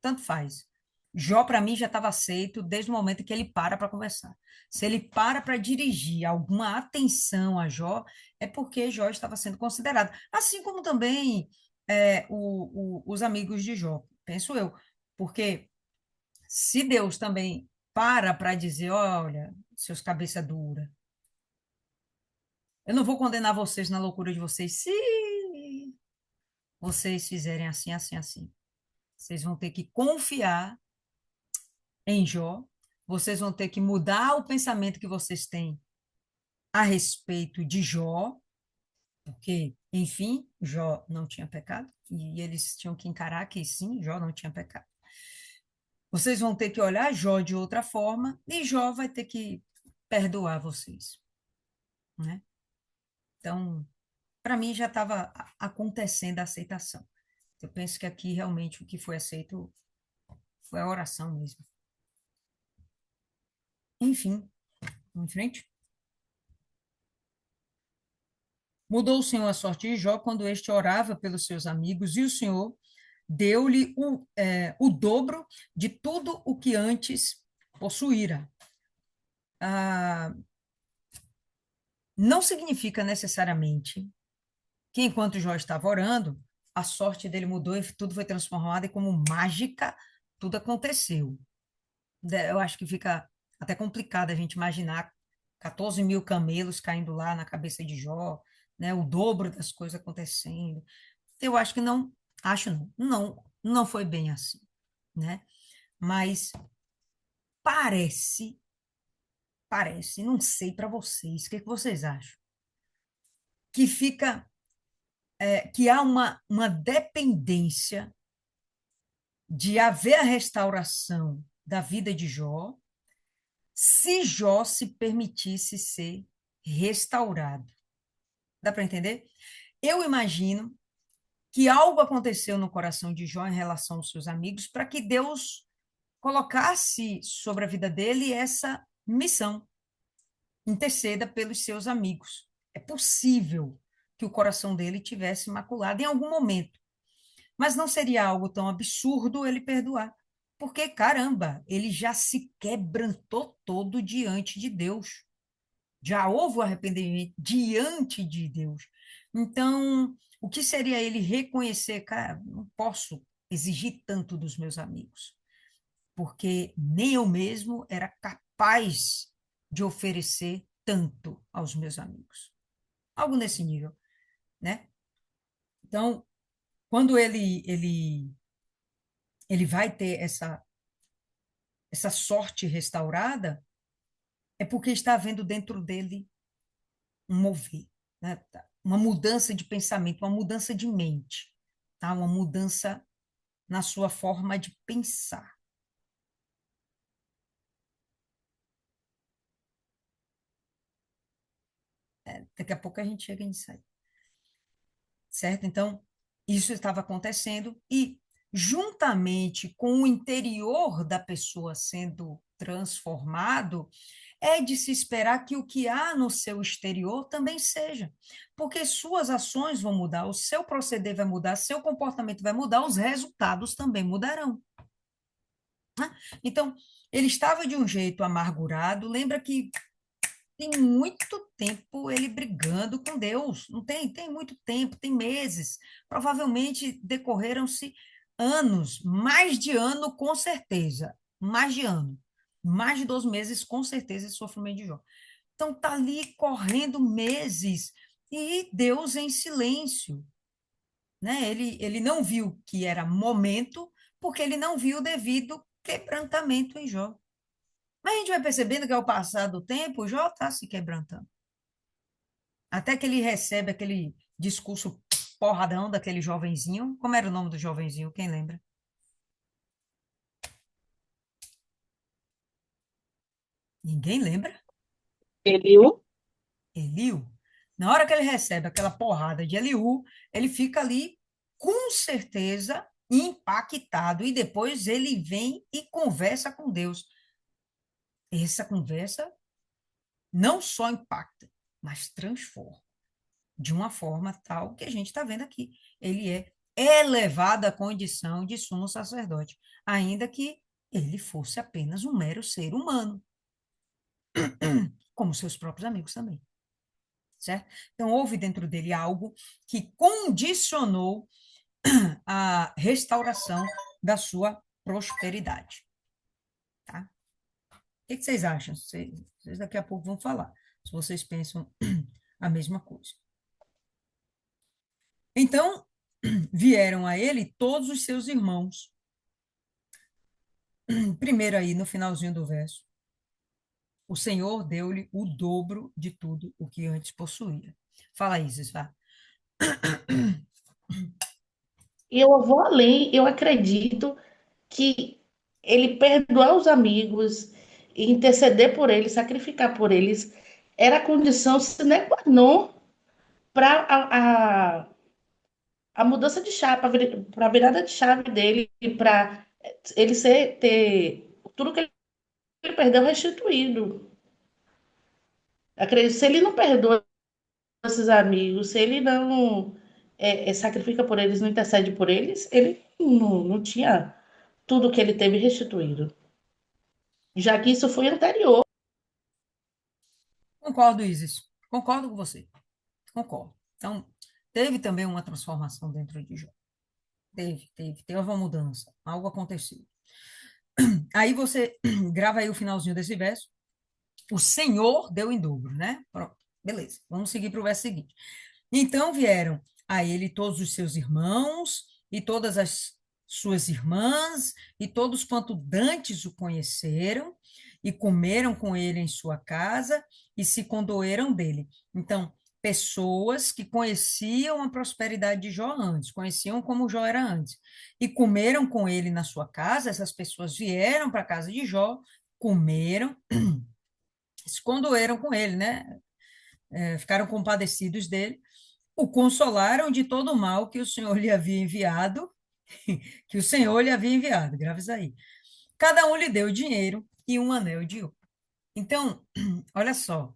Tanto faz. Jó, para mim, já estava aceito desde o momento que ele para conversar. Se ele para dirigir alguma atenção a Jó, é porque Jó estava sendo considerado. Assim como também os amigos de Jó, penso eu. Porque se Deus também para dizer, olha, seus cabeça dura, eu não vou condenar vocês na loucura de vocês, se vocês fizerem assim, assim, assim. Vocês vão ter que confiar em Jó, vocês vão ter que mudar o pensamento que vocês têm a respeito de Jó, porque, enfim, Jó não tinha pecado, e eles tinham que encarar que sim, Jó não tinha pecado. Vocês vão ter que olhar Jó de outra forma e Jó vai ter que perdoar vocês, né? Então, para mim já estava acontecendo a aceitação. Eu penso que aqui realmente o que foi aceito foi a oração mesmo. Enfim, em frente. Mudou o Senhor a sorte de Jó quando este orava pelos seus amigos, e o Senhor deu-lhe o dobro de tudo o que antes possuíra. Ah, não significa necessariamente que enquanto Jó estava orando, a sorte dele mudou e tudo foi transformado, e como mágica, tudo aconteceu. Eu acho que fica até complicado a gente imaginar 14 mil camelos caindo lá na cabeça de Jó, né? O dobro das coisas acontecendo. Eu acho que não, acho não foi bem assim, né? Mas parece, não sei para vocês, o que que vocês acham? Que fica, que há uma dependência de haver a restauração da vida de Jó, se Jó se permitisse ser restaurado. Dá para entender? Eu imagino que algo aconteceu no coração de Jó em relação aos seus amigos para que Deus colocasse sobre a vida dele essa missão, interceda pelos seus amigos. É possível que o coração dele tivesse maculado em algum momento, mas não seria algo tão absurdo ele perdoar, porque, caramba, ele já se quebrantou todo diante de Deus. Já houve o arrependimento diante de Deus. Então, o que seria ele reconhecer, cara, não posso exigir tanto dos meus amigos, porque nem eu mesmo era capaz de oferecer tanto aos meus amigos. Algo nesse nível, né? Então, quando ele vai ter essa sorte restaurada, é porque está havendo dentro dele um mover, né? Uma mudança de pensamento, uma mudança de mente, tá? Uma mudança na sua forma de pensar. Daqui a pouco a gente chega nisso aí, certo? Então, isso estava acontecendo e, juntamente com o interior da pessoa sendo transformado, é de se esperar que o que há no seu exterior também seja, porque suas ações vão mudar, o seu proceder vai mudar, seu comportamento vai mudar, os resultados também mudarão, né? Então, ele estava de um jeito amargurado, lembra que tem muito tempo ele brigando com Deus, não tem? Tem muito tempo, tem meses, provavelmente decorreram-se anos, mais de ano com certeza, mais de ano, mais de 12 meses com certeza esse sofrimento de Jó. Então tá ali correndo meses e Deus em silêncio, né? Ele não viu que era momento, porque ele não viu o devido quebrantamento em Jó. Mas a gente vai percebendo que ao passar do tempo, o Jó está se quebrantando. Até que ele recebe aquele discurso porradão daquele jovenzinho. Como era o nome do jovenzinho? Quem lembra? Ninguém lembra? Eliú, Eliú. Na hora que ele recebe aquela porrada de Eliú, ele fica ali com certeza impactado e depois ele vem e conversa com Deus. Essa conversa não só impacta, mas transforma de uma forma tal que a gente está vendo aqui. Ele é elevado à condição de sumo sacerdote, ainda que ele fosse apenas um mero ser humano, como seus próprios amigos também, certo? Então, houve dentro dele algo que condicionou a restauração da sua prosperidade, tá? O que vocês acham? Vocês daqui a pouco vão falar, se vocês pensam a mesma coisa. Então, vieram a ele todos os seus irmãos. Primeiro aí, no finalzinho do verso, o Senhor deu-lhe o dobro de tudo o que antes possuía. Fala, Isis, vá. Eu vou além, eu acredito que ele perdoar os amigos, interceder por eles, sacrificar por eles, era a condição sine qua non para a mudança de chave, para a virada de chave dele, para ele ter tudo que ele perdeu restituído. Acredito, se ele não perdoa esses amigos, se ele não sacrifica por eles, não intercede por eles, ele não tinha tudo que ele teve restituído. Já que isso foi anterior. Concordo, Isis. Concordo com você. Concordo. Então, teve também uma transformação dentro de Jó. Teve uma mudança. Algo aconteceu. Aí você grava aí o finalzinho desse verso. O Senhor deu em dobro, né? Pronto. Beleza. Vamos seguir para o verso seguinte. Então vieram a ele todos os seus irmãos e todas as suas irmãs e todos quanto dantes o conheceram e comeram com ele em sua casa e se condoeram dele. Então, pessoas que conheciam a prosperidade de Jó antes, conheciam como Jó era antes, e comeram com ele na sua casa, essas pessoas vieram para a casa de Jó, comeram, se condoeram com ele, né? Ficaram compadecidos dele, o consolaram de todo o mal que o Senhor lhe havia enviado, que o Senhor lhe havia enviado, grave isso aí. Cada um lhe deu dinheiro e um anel de ouro. Então, olha só,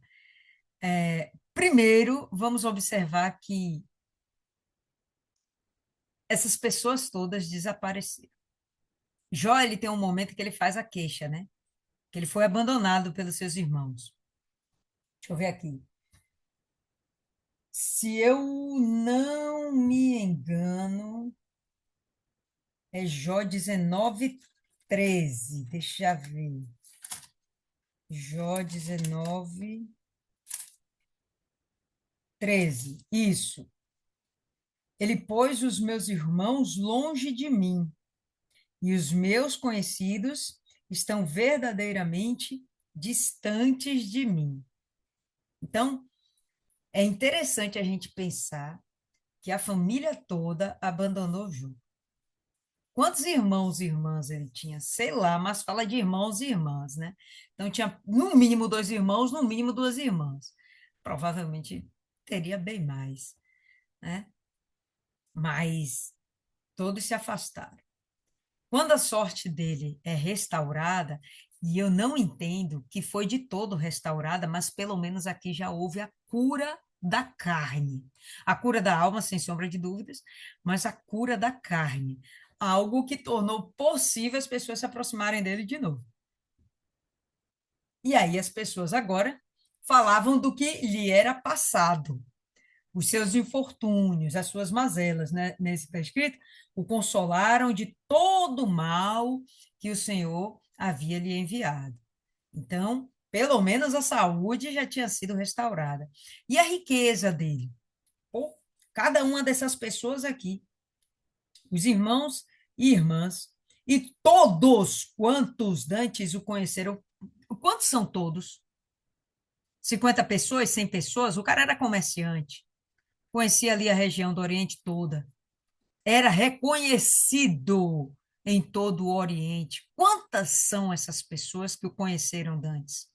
primeiro vamos observar que essas pessoas todas desapareceram. Jó, ele tem um momento que ele faz a queixa, né? Que ele foi abandonado pelos seus irmãos. Deixa eu ver aqui. Se eu não me engano, é Jó 19:13. Deixa eu ver. Jó 19:13. Isso. Ele pôs os meus irmãos longe de mim, e os meus conhecidos estão verdadeiramente distantes de mim. Então, é interessante a gente pensar que a família toda abandonou Jó. Quantos irmãos e irmãs ele tinha? Sei lá, mas fala de irmãos e irmãs, né? Então tinha no mínimo dois irmãos, no mínimo duas irmãs. Provavelmente teria bem mais, né? Mas todos se afastaram. Quando a sorte dele é restaurada, e eu não entendo que foi de todo restaurada, mas pelo menos aqui já houve a cura da carne. A cura da alma, sem sombra de dúvidas, mas a cura da carne. Algo que tornou possível as pessoas se aproximarem dele de novo. E aí as pessoas agora falavam do que lhe era passado, os seus infortúnios, as suas mazelas, né? Nesse está escrito, o consolaram de todo o mal que o Senhor havia lhe enviado. Então, pelo menos a saúde já tinha sido restaurada. E a riqueza dele? Pô, cada uma dessas pessoas aqui, os irmãos e irmãs, e todos quantos dantes o conheceram, quantos são todos? 50 pessoas, 100 pessoas? O cara era comerciante, conhecia ali a região do Oriente toda, era reconhecido em todo o Oriente. Quantas são essas pessoas que o conheceram antes,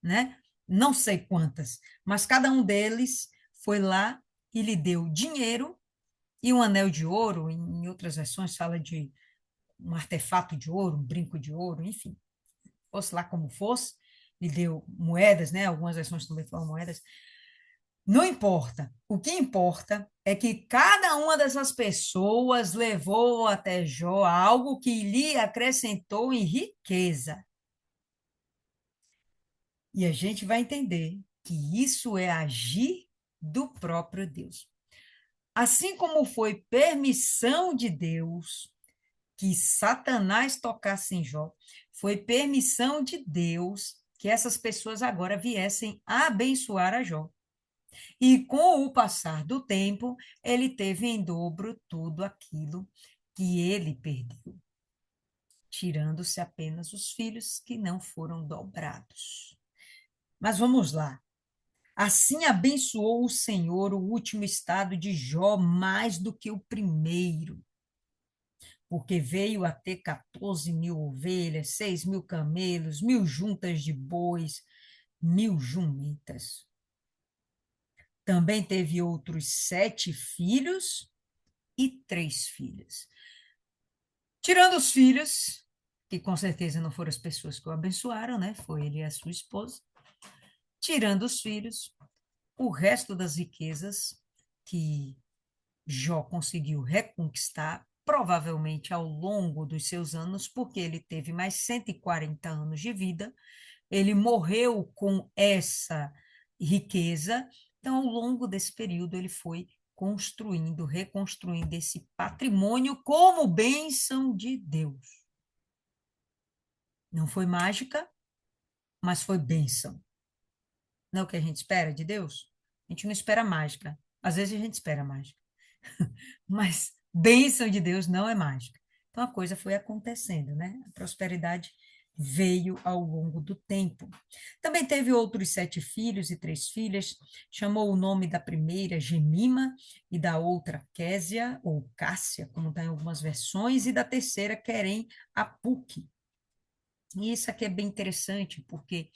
né? Não sei quantas, mas cada um deles foi lá e lhe deu dinheiro e um anel de ouro. Em outras versões fala de um artefato de ouro, um brinco de ouro, enfim, fosse lá como fosse, lhe deu moedas, né? Algumas versões também falam moedas. Não importa. O que importa é que cada uma dessas pessoas levou até Jó algo que lhe acrescentou em riqueza. E a gente vai entender que isso é agir do próprio Deus. Assim como foi permissão de Deus que Satanás tocasse em Jó, foi permissão de Deus que essas pessoas agora viessem a abençoar a Jó. E com o passar do tempo, ele teve em dobro tudo aquilo que ele perdeu, tirando-se apenas os filhos que não foram dobrados. Mas vamos lá. Assim abençoou o Senhor o último estado de Jó mais do que o primeiro, porque veio a ter 14.000 ovelhas, 6.000 camelos, 1.000 juntas de bois, 1.000 jumentas. Também teve outros 7 filhos e 3 filhas. Tirando os filhos, que com certeza não foram as pessoas que o abençoaram, né? Foi ele e a sua esposa. Tirando os filhos, o resto das riquezas que Jó conseguiu reconquistar, provavelmente ao longo dos seus anos, porque ele teve mais 140 anos de vida, ele morreu com essa riqueza, então, ao longo desse período, ele foi construindo, reconstruindo esse patrimônio como bênção de Deus. Não foi mágica, mas foi bênção. Não é o que a gente espera de Deus? A gente não espera mágica. Às vezes a gente espera mágica. Mas bênção de Deus não é mágica. Então a coisa foi acontecendo, né? A prosperidade veio ao longo do tempo. Também teve outros 7 filhos e 3 filhas. Chamou o nome da primeira Gemima e da outra Késia, ou Cássia, como está em algumas versões, e da terceira Querem Apuque. E isso aqui é bem interessante, porque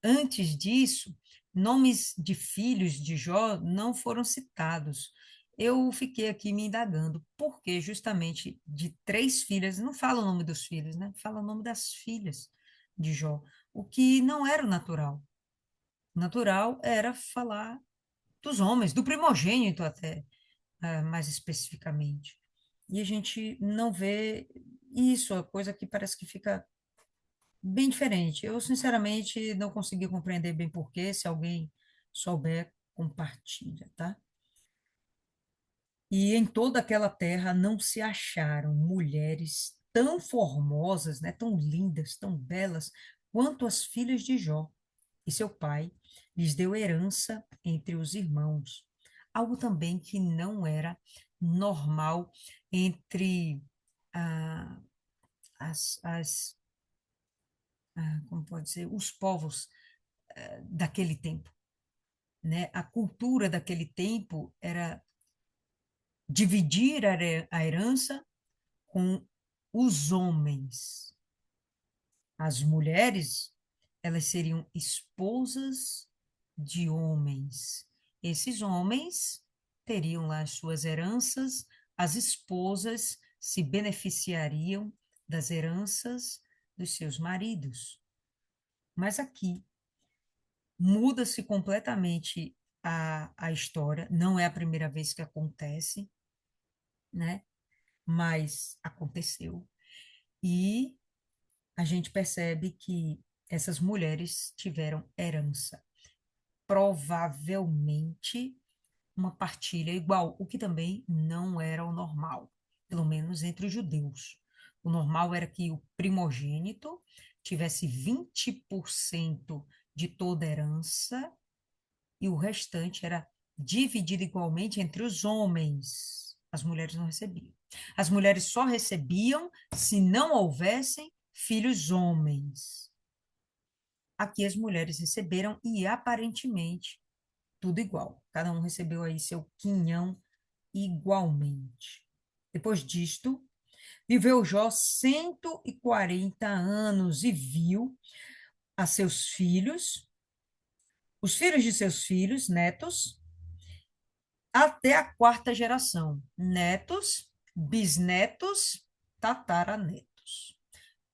antes disso, nomes de filhos de Jó não foram citados. Eu fiquei aqui me indagando, porque justamente de 3 filhas, não fala o nome dos filhos, né? Fala o nome das filhas de Jó, o que não era o natural. O natural era falar dos homens, do primogênito até, mais especificamente. E a gente não vê isso, a coisa que parece que fica bem diferente. Eu, sinceramente, não consegui compreender bem porquê. Se alguém souber, compartilha, tá? E em toda aquela terra não se acharam mulheres tão formosas, né, tão lindas, tão belas, quanto as filhas de Jó. E seu pai lhes deu herança entre os irmãos. Algo também que não era normal entre ah, as como pode ser, os povos daquele tempo, né? A cultura daquele tempo era dividir a herança com os homens. As mulheres, elas seriam esposas de homens. Esses homens teriam lá as suas heranças, as esposas se beneficiariam das heranças dos seus maridos. Mas aqui muda-se completamente a história, não é a primeira vez que acontece, né? Mas aconteceu. E a gente percebe que essas mulheres tiveram herança, provavelmente uma partilha igual, o que também não era o normal, pelo menos entre os judeus. O normal era que o primogênito tivesse 20% de toda a herança e o restante era dividido igualmente entre os homens. As mulheres não recebiam. As mulheres só recebiam se não houvessem filhos homens. Aqui as mulheres receberam e aparentemente tudo igual. Cada um recebeu aí seu quinhão igualmente. Depois disto, viveu Jó 140 anos e viu a seus filhos, os filhos de seus filhos, netos, até a quarta geração, netos, bisnetos, tataranetos.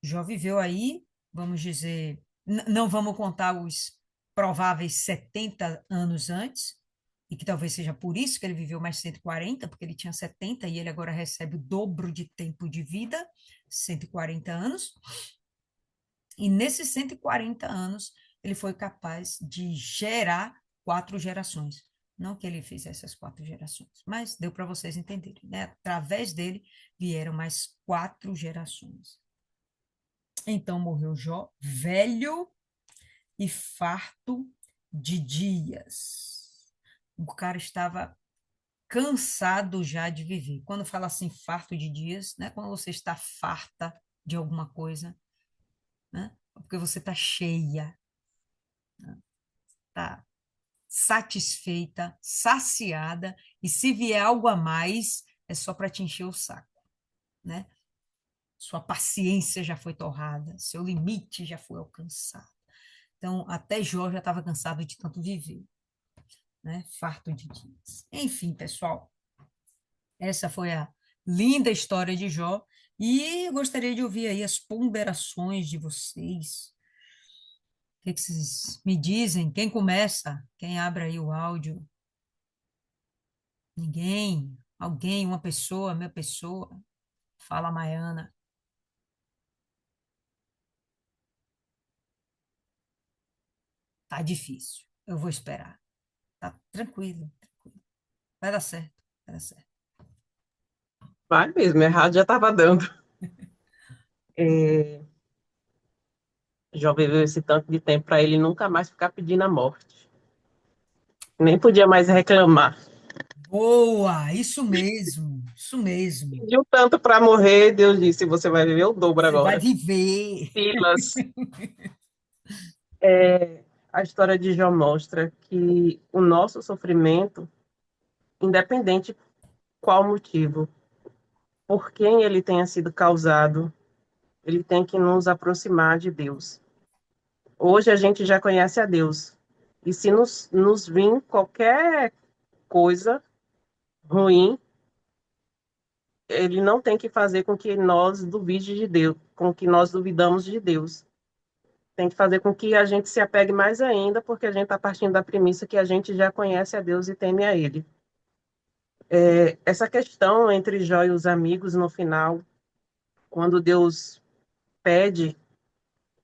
Jó viveu aí, vamos dizer, não vamos contar os prováveis 70 anos antes, e que talvez seja por isso que ele viveu mais 140, porque ele tinha 70 e ele agora recebe o dobro de tempo de vida, 140 anos. E nesses 140 anos, ele foi capaz de gerar 4 gerações. Não que ele fizesse as 4 gerações, mas deu para vocês entenderem, né? Através dele vieram mais 4 gerações. Então morreu Jó, velho e farto de dias. O cara estava cansado já de viver. Quando fala assim, farto de dias, né? Quando você está farta de alguma coisa, né? Porque você está cheia, está satisfeita, saciada, e se vier algo a mais, é só para te encher o saco, né? sua paciência já foi torrada, seu limite já foi alcançado. Então, até Jó já estava cansado de tanto viver, né? Farto de dias. Enfim, pessoal, essa foi a linda história de Jó. E eu gostaria de ouvir aí as ponderações de vocês. O que que vocês me dizem? Quem começa? Quem abre aí o áudio? Ninguém? Alguém? Uma pessoa? Minha pessoa? Fala, Maiana. Tá difícil. Eu vou esperar. Tá tranquilo, tranquilo. Vai dar certo, vai dar certo. Vai mesmo, errado já estava dando. É, já viveu esse tanto de tempo para ele nunca mais ficar pedindo a morte. Nem podia mais reclamar. Boa, isso mesmo, isso mesmo. Pediu tanto para morrer, Deus disse: você vai viver o dobro Você vai agora. viver. Filas. A história de Jó mostra que o nosso sofrimento, independente qual motivo, por quem ele tenha sido causado, ele tem que nos aproximar de Deus. Hoje a gente já conhece a Deus. E se nos vir qualquer coisa ruim, ele não tem que fazer com que nós duvide de Deus, com que nós duvidamos de Deus. Tem que fazer com que a gente se apegue mais ainda, porque a gente está partindo da premissa que a gente já conhece a Deus e teme a Ele. Essa questão entre Jó e os amigos no final, quando Deus pede,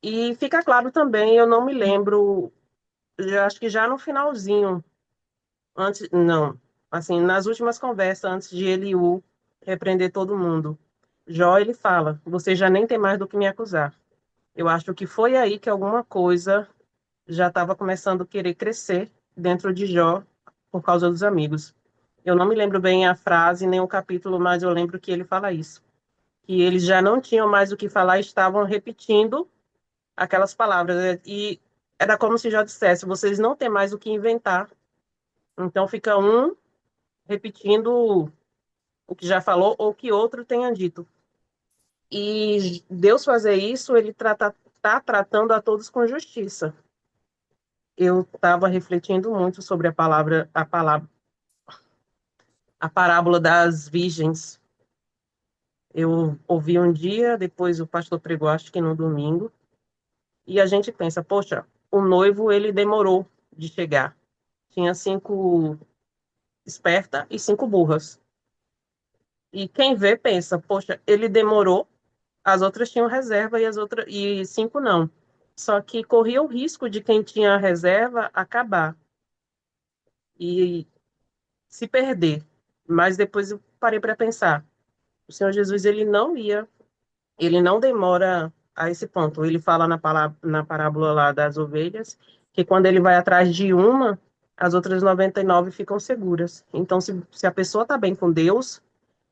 e fica claro também, eu não me lembro, eu acho que já no finalzinho, antes, não, assim, nas últimas conversas, antes de Eliú repreender todo mundo, Jó, ele fala: você já nem tem mais do que me acusar. Eu acho que foi aí que alguma coisa já estava começando a querer crescer dentro de Jó por causa dos amigos. Eu não me lembro bem a frase nem o capítulo, mas eu lembro que ele fala isso, que eles já não tinham mais o que falar, estavam repetindo aquelas palavras, né? E era como se Jó dissesse: vocês não têm mais o que inventar. Então fica um repetindo o que já falou ou o que outro tenha dito. E Deus fazer isso, ele tá tratando a todos com justiça. Eu estava refletindo muito sobre a parábola das virgens. Eu ouvi um dia, depois o pastor pregou, acho que no domingo, e a gente pensa: poxa, o noivo ele demorou de chegar. Tinha 5 espertas e 5 burras. E quem vê pensa: poxa, ele demorou, as outras tinham reserva e 5 não. Só que corria o risco de quem tinha reserva acabar e se perder. Mas depois eu parei para pensar: o Senhor Jesus ele não demora a esse ponto. Ele fala na parábola lá das ovelhas que quando ele vai atrás de uma, as outras 99 ficam seguras. Então, se a pessoa está bem com Deus,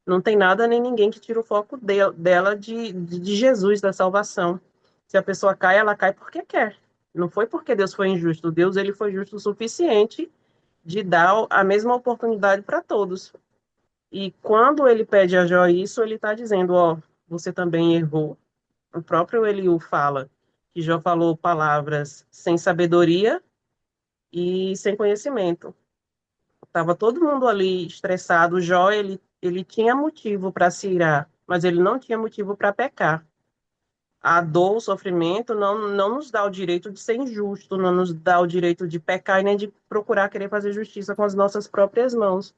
não tem nada nem ninguém que tira o foco dela de Jesus, da salvação. Se a pessoa cai, ela cai porque quer. Não foi porque Deus foi injusto. Deus ele foi justo o suficiente de dar a mesma oportunidade para todos. E quando ele pede a Jó isso, ele está dizendo: ó, você também errou. O próprio Eliú fala que Jó falou palavras sem sabedoria e sem conhecimento. Estava todo mundo ali estressado. Jó, ele tinha motivo para se irar, mas ele não tinha motivo para pecar. A dor, o sofrimento não nos dá o direito de ser injusto, não nos dá o direito de pecar e nem de procurar querer fazer justiça com as nossas próprias mãos.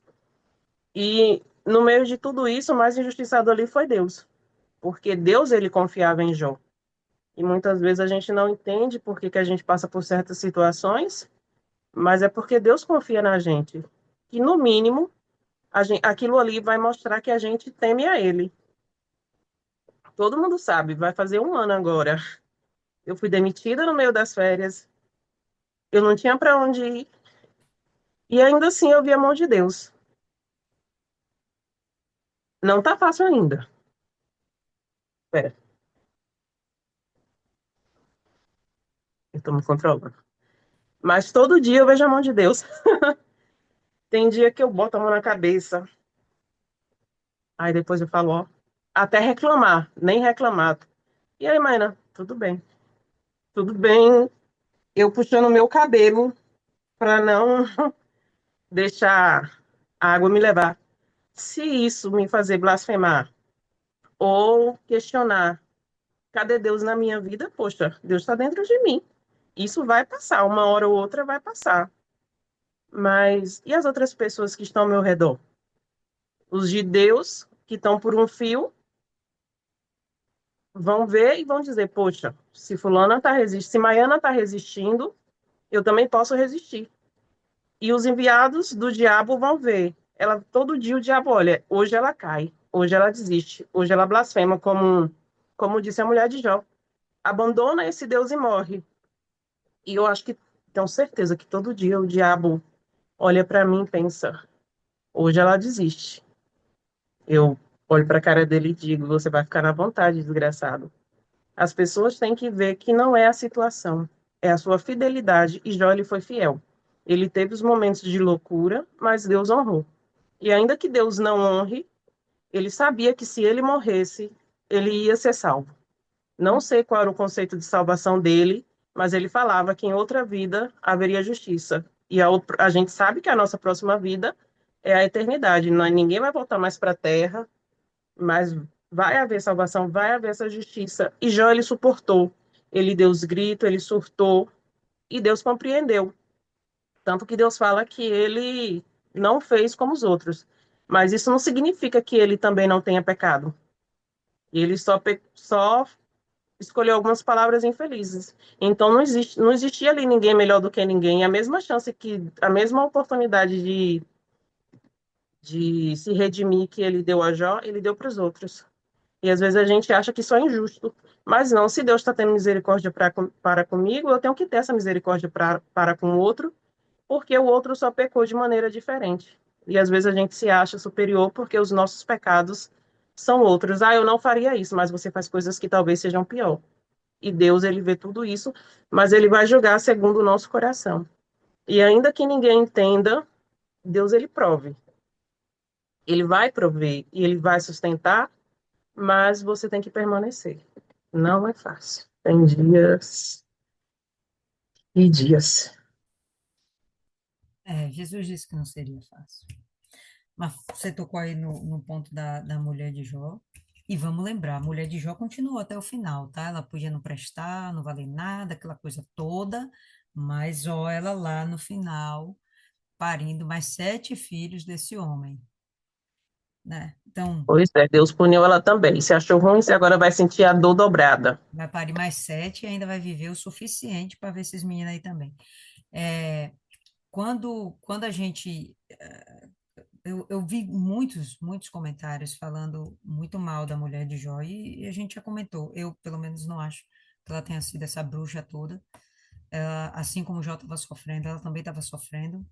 E no meio de tudo isso, o mais injustiçado ali foi Deus, porque Deus ele confiava em Jó. E muitas vezes a gente não entende por que a gente passa por certas situações, mas é porque Deus confia na gente. E no mínimo, aquilo ali vai mostrar que a gente teme a Ele. Todo mundo sabe, vai fazer 1 ano agora. Eu fui demitida no meio das férias, eu não tinha para onde ir, e ainda assim eu vi a mão de Deus. Não tá fácil ainda. Pera, eu tô me controlando. Mas todo dia eu vejo a mão de Deus. Tem dia que eu boto a mão na cabeça, aí depois eu falo: ó, até reclamar, nem reclamar. E aí, Maina, tudo bem, eu puxando o meu cabelo para não deixar a água me levar. Se isso me fazer blasfemar ou questionar, cadê Deus na minha vida? Poxa, Deus está dentro de mim. Isso vai passar, uma hora ou outra vai passar. Mas e as outras pessoas que estão ao meu redor? Os de Deus, que estão por um fio, vão ver e vão dizer: poxa, se Fulana está resistindo, se Maiana está resistindo, eu também posso resistir. E os enviados do diabo vão ver. Ela todo dia o diabo olha, hoje ela cai, hoje ela desiste, hoje ela blasfema, como disse a mulher de Jó. Abandona esse Deus e morre. E eu acho que tenho certeza que todo dia o diabo olha para mim e pensa, hoje ela desiste. Eu olho para a cara dele e digo, você vai ficar na vontade, desgraçado. As pessoas têm que ver que não é a situação, é a sua fidelidade. E Jó, ele foi fiel. Ele teve os momentos de loucura, mas Deus honrou. E ainda que Deus não honre, ele sabia que se ele morresse, ele ia ser salvo. Não sei qual era o conceito de salvação dele, mas ele falava que em outra vida haveria justiça. E a gente sabe que a nossa próxima vida é a eternidade. Ninguém vai voltar mais para a terra, mas vai haver salvação, vai haver essa justiça. E Jó, ele suportou. Ele deu os gritos, ele surtou, e Deus compreendeu. Tanto que Deus fala que ele não fez como os outros. Mas isso não significa que ele também não tenha pecado. Ele só escolheu algumas palavras infelizes. Então não existia ali ninguém melhor do que ninguém. A mesma chance a mesma oportunidade de se redimir que ele deu a Jó, ele deu para os outros. E às vezes a gente acha que isso é injusto. Mas não, se Deus está tendo misericórdia para comigo, eu tenho que ter essa misericórdia para com o outro, porque o outro só pecou de maneira diferente. E às vezes a gente se acha superior porque os nossos pecados são outros. Ah, eu não faria isso, mas você faz coisas que talvez sejam pior. E Deus, ele vê tudo isso, mas ele vai julgar segundo o nosso coração. E ainda que ninguém entenda, Deus, ele prove. Ele vai prover e ele vai sustentar, mas você tem que permanecer. Não é fácil. Tem dias e dias. Jesus disse que não seria fácil. Mas você tocou aí no ponto da mulher de Jó. E vamos lembrar, a mulher de Jó continuou até o final, tá? Ela podia não prestar, não valer nada, aquela coisa toda, mas ó, ela lá no final, parindo mais 7 filhos desse homem, né? Então, Pois é, Deus puniu ela também. Se achou ruim, você agora vai sentir a dor dobrada. vai parir mais 7 e ainda vai viver o suficiente para ver esses meninos aí também. É, quando a gente eu vi muitos comentários falando muito mal da mulher de Jó, e a gente já comentou. Eu, pelo menos, não acho que ela tenha sido essa bruxa toda. Assim como Jó estava sofrendo, ela também estava sofrendo.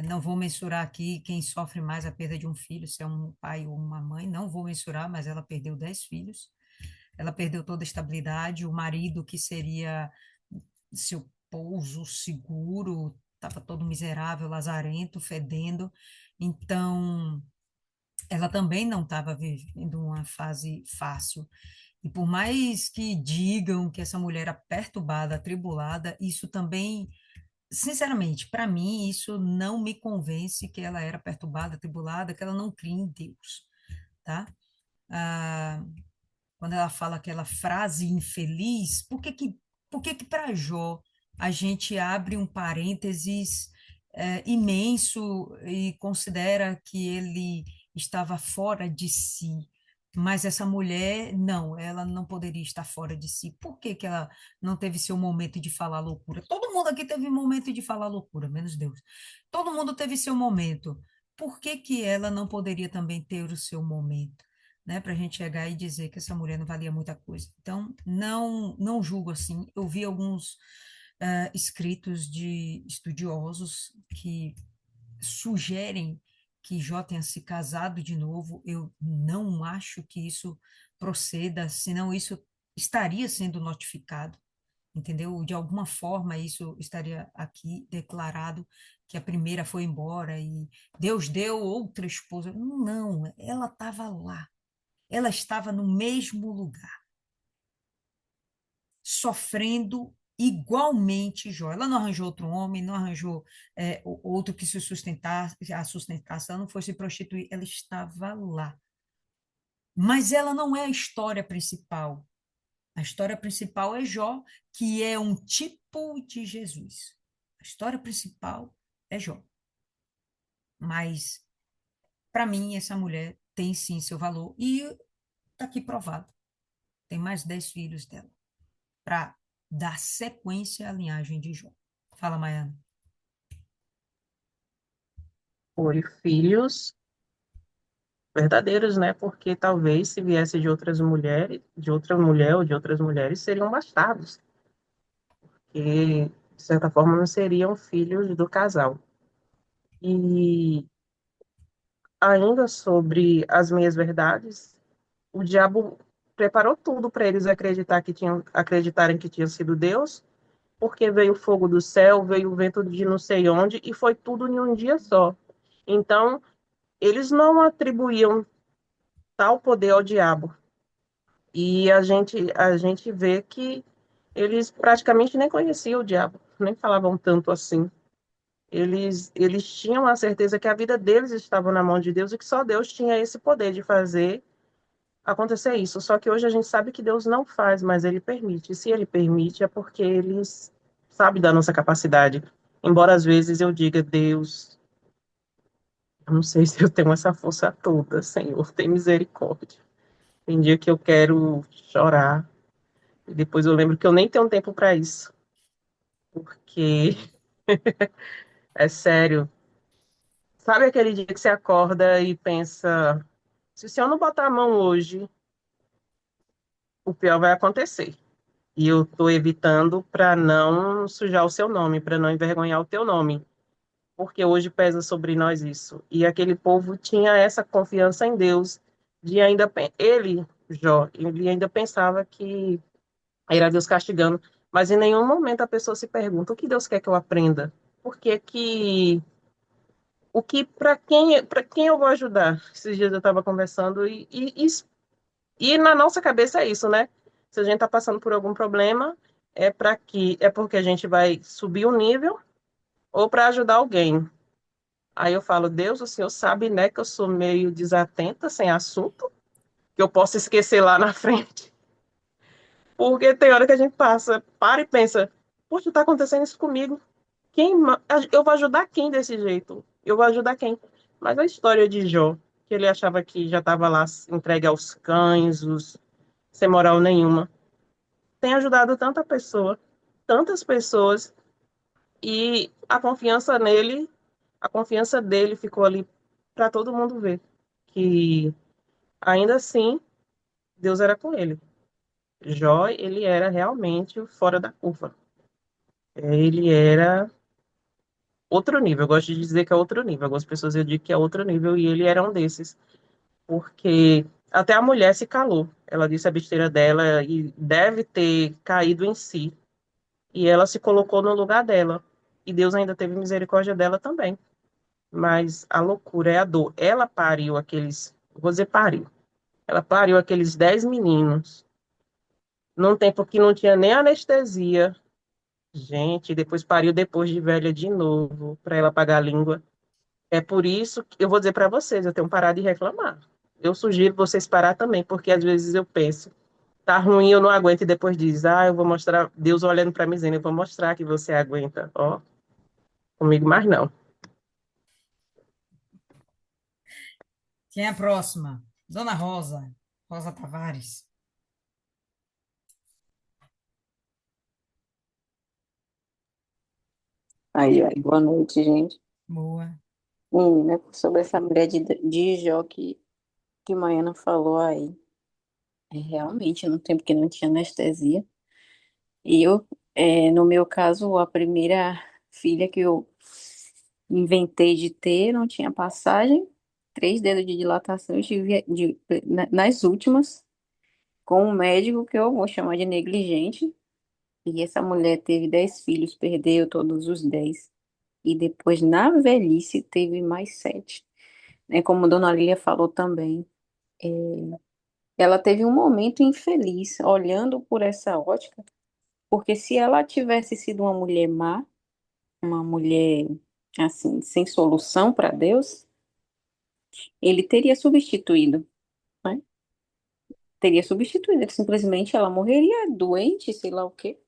Não vou mensurar aqui quem sofre mais a perda de um filho, se é um pai ou uma mãe, não vou mensurar, mas ela perdeu 10 filhos. Ela perdeu toda a estabilidade, o marido que seria seu pouso seguro, estava todo miserável, lazarento, fedendo. Então, ela também não estava vivendo uma fase fácil. E por mais que digam que essa mulher era perturbada, atribulada, isso também, sinceramente, para mim, isso não me convence que ela era perturbada, atribulada, que ela não cria em Deus, tá? Ah, quando ela fala aquela frase infeliz, por que que para Jó a gente abre um parênteses imenso e considera que ele estava fora de si? Mas essa mulher, não, ela não poderia estar fora de si. Por que que ela não teve seu momento de falar loucura? Todo mundo aqui teve momento de falar loucura, menos Deus. Todo mundo teve seu momento. Por que que ela não poderia também ter o seu momento? Né, para a gente chegar e dizer que essa mulher não valia muita coisa. Então, não julgo assim. Eu vi alguns escritos de estudiosos que sugerem que Jó tenha se casado de novo. Eu não acho que isso proceda, senão isso estaria sendo notificado, entendeu? De alguma forma isso estaria aqui declarado que a primeira foi embora e Deus deu outra esposa. Não, ela estava lá. ela estava no mesmo lugar, sofrendo igualmente Jó. Ela não arranjou outro homem, não arranjou outro que se sustentasse, a sustentasse, ela não foi se prostituir, ela estava lá. Mas ela não é a história principal. A história principal é Jó, que é um tipo de Jesus. A história principal é Jó. Mas, para mim, essa mulher tem sim seu valor. E está aqui provado. Tem mais 10 filhos dela. Para dar sequência à linhagem de Jó. Fala, Maiana. Foi filhos verdadeiros, né? Porque talvez se viesse de outras mulheres, de outra mulher ou de outras mulheres, seriam bastardos. Que, de certa forma, não seriam filhos do casal. E ainda sobre as meias-verdades, o diabo preparou tudo para eles acreditarem que tinha sido Deus, porque veio o fogo do céu, veio o vento de não sei onde, e foi tudo em um dia só. Então, eles não atribuíam tal poder ao diabo. E a gente vê que eles praticamente nem conheciam o diabo, nem falavam tanto assim. Eles tinham a certeza que a vida deles estava na mão de Deus e que só Deus tinha esse poder de fazer acontecer isso. Só que hoje a gente sabe que Deus não faz, mas Ele permite. E se Ele permite, é porque Ele sabe da nossa capacidade. Embora às vezes eu diga, Deus, eu não sei se eu tenho essa força toda, Senhor, tem misericórdia. Tem dia que eu quero chorar, e depois eu lembro que eu nem tenho tempo para isso, porque é sério. Sabe aquele dia que você acorda e pensa, se o Senhor não botar a mão hoje, o pior vai acontecer. E eu estou evitando para não sujar o seu nome, para não envergonhar o teu nome, porque hoje pesa sobre nós isso. E aquele povo tinha essa confiança em Deus, de ainda ele, Jó, ele ainda pensava que era Deus castigando, mas em nenhum momento a pessoa se pergunta o que Deus quer que eu aprenda, por que que o que para quem eu vou ajudar? Esses dias eu estava conversando e na nossa cabeça é isso, né? Se a gente está passando por algum problema, é porque a gente vai subir o nível ou para ajudar alguém. Aí eu falo, Deus, o Senhor sabe, né, que eu sou meio desatenta, sem assunto, que eu posso esquecer lá na frente. Porque tem hora que a gente para e pensa, poxa, está acontecendo isso comigo. Eu vou ajudar quem desse jeito? Eu vou ajudar quem? Mas a história de Jó, que ele achava que já estava lá entregue aos cães, sem moral nenhuma, tem ajudado tantas pessoas, e a confiança dele ficou ali para todo mundo ver que ainda assim Deus era com ele. Jó, ele era realmente fora da curva. Ele era outro nível. Eu gosto de dizer que é outro nível. Algumas pessoas eu digo que é outro nível e ele era um desses, porque até a mulher se calou. Ela disse a besteira dela e deve ter caído em si. E ela se colocou no lugar dela. E Deus ainda teve misericórdia dela também. Mas a loucura é a dor. Ela pariu aqueles, vou dizer pariu. Ela pariu aqueles 10 meninos num tempo que não tinha nem anestesia. Gente, depois pariu depois de velha de novo, para ela pagar a língua. É por isso que eu vou dizer para vocês, eu tenho parado de reclamar. Eu sugiro vocês parar também, porque às vezes eu penso, tá ruim, eu não aguento, e depois diz, eu vou mostrar, Deus olhando para mim dizendo, eu vou mostrar que você aguenta. Ó, comigo mais não. Quem é a próxima? Dona Rosa. Rosa Tavares. Aí, boa noite, gente. Boa. Né, sobre essa mulher de Jó que Maiana falou aí. Realmente, no tempo que não tinha anestesia. E eu, no meu caso, a primeira filha que eu inventei de ter não tinha passagem, 3 dedos de dilatação, eu tive nas últimas, com um médico que eu vou chamar de negligente. E essa mulher teve 10 filhos, perdeu todos os 10. E depois, na velhice, teve mais 7. Como Dona Lília falou também, ela teve um momento infeliz, olhando por essa ótica, porque se ela tivesse sido uma mulher má, uma mulher assim, sem solução para Deus, ele teria substituído, né? Teria substituído, ele simplesmente ela morreria doente, sei lá o quê.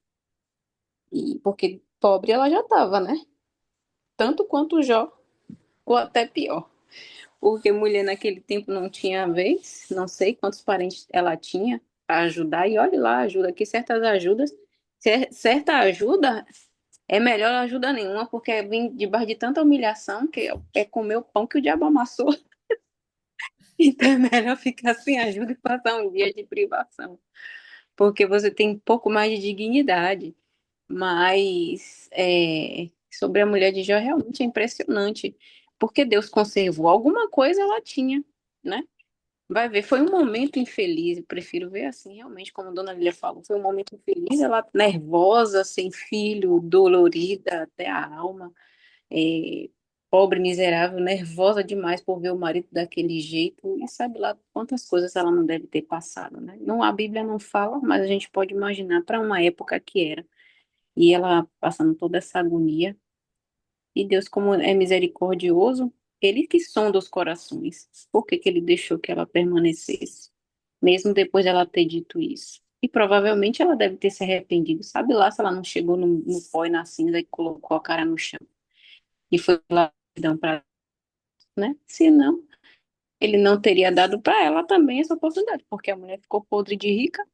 E porque pobre ela já estava, né? Tanto quanto Jó, ou até pior. Porque mulher naquele tempo não tinha vez, não sei quantos parentes ela tinha para ajudar, e olhe lá, ajuda aqui, certas ajudas, certa ajuda é melhor ajuda nenhuma, porque vem debaixo de tanta humilhação que é comer o pão que o diabo amassou. Então é melhor ficar sem ajuda e passar um dia de privação, porque você tem um pouco mais de dignidade. Mas sobre a mulher de Jó realmente é impressionante, porque Deus conservou alguma coisa ela tinha, né? Vai ver, foi um momento infeliz, eu prefiro ver assim, realmente, como a Dona Lília falou, foi um momento infeliz, ela nervosa, sem filho, dolorida até a alma, é, pobre, miserável, nervosa demais por ver o marido daquele jeito, e sabe lá quantas coisas ela não deve ter passado, né? Não, a Bíblia não fala, mas a gente pode imaginar para uma época que era. E ela passando toda essa agonia. E Deus, como é misericordioso, ele que sonda os corações. Por que que ele deixou que ela permanecesse? Mesmo depois dela ter dito isso. E provavelmente ela deve ter se arrependido. Sabe lá se ela não chegou no pó e na cinza e colocou a cara no chão. E foi lá para, né? Se não, ele não teria dado para ela também essa oportunidade, porque a mulher ficou podre de rica,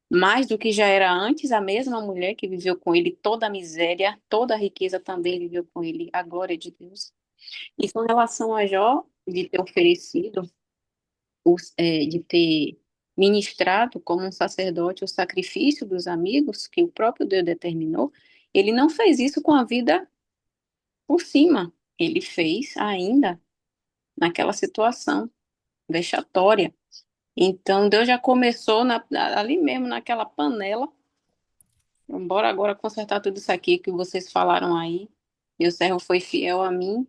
mais do que já era antes, a mesma mulher que viveu com ele toda a miséria, toda a riqueza também viveu com ele, a glória de Deus. E com relação a Jó, de ter oferecido, de ter ministrado como um sacerdote o sacrifício dos amigos, que o próprio Deus determinou, ele não fez isso com a vida por cima, ele fez ainda naquela situação vexatória. Então, Deus já começou ali mesmo, naquela panela. Bora agora consertar tudo isso aqui que vocês falaram aí. Meu servo foi fiel a mim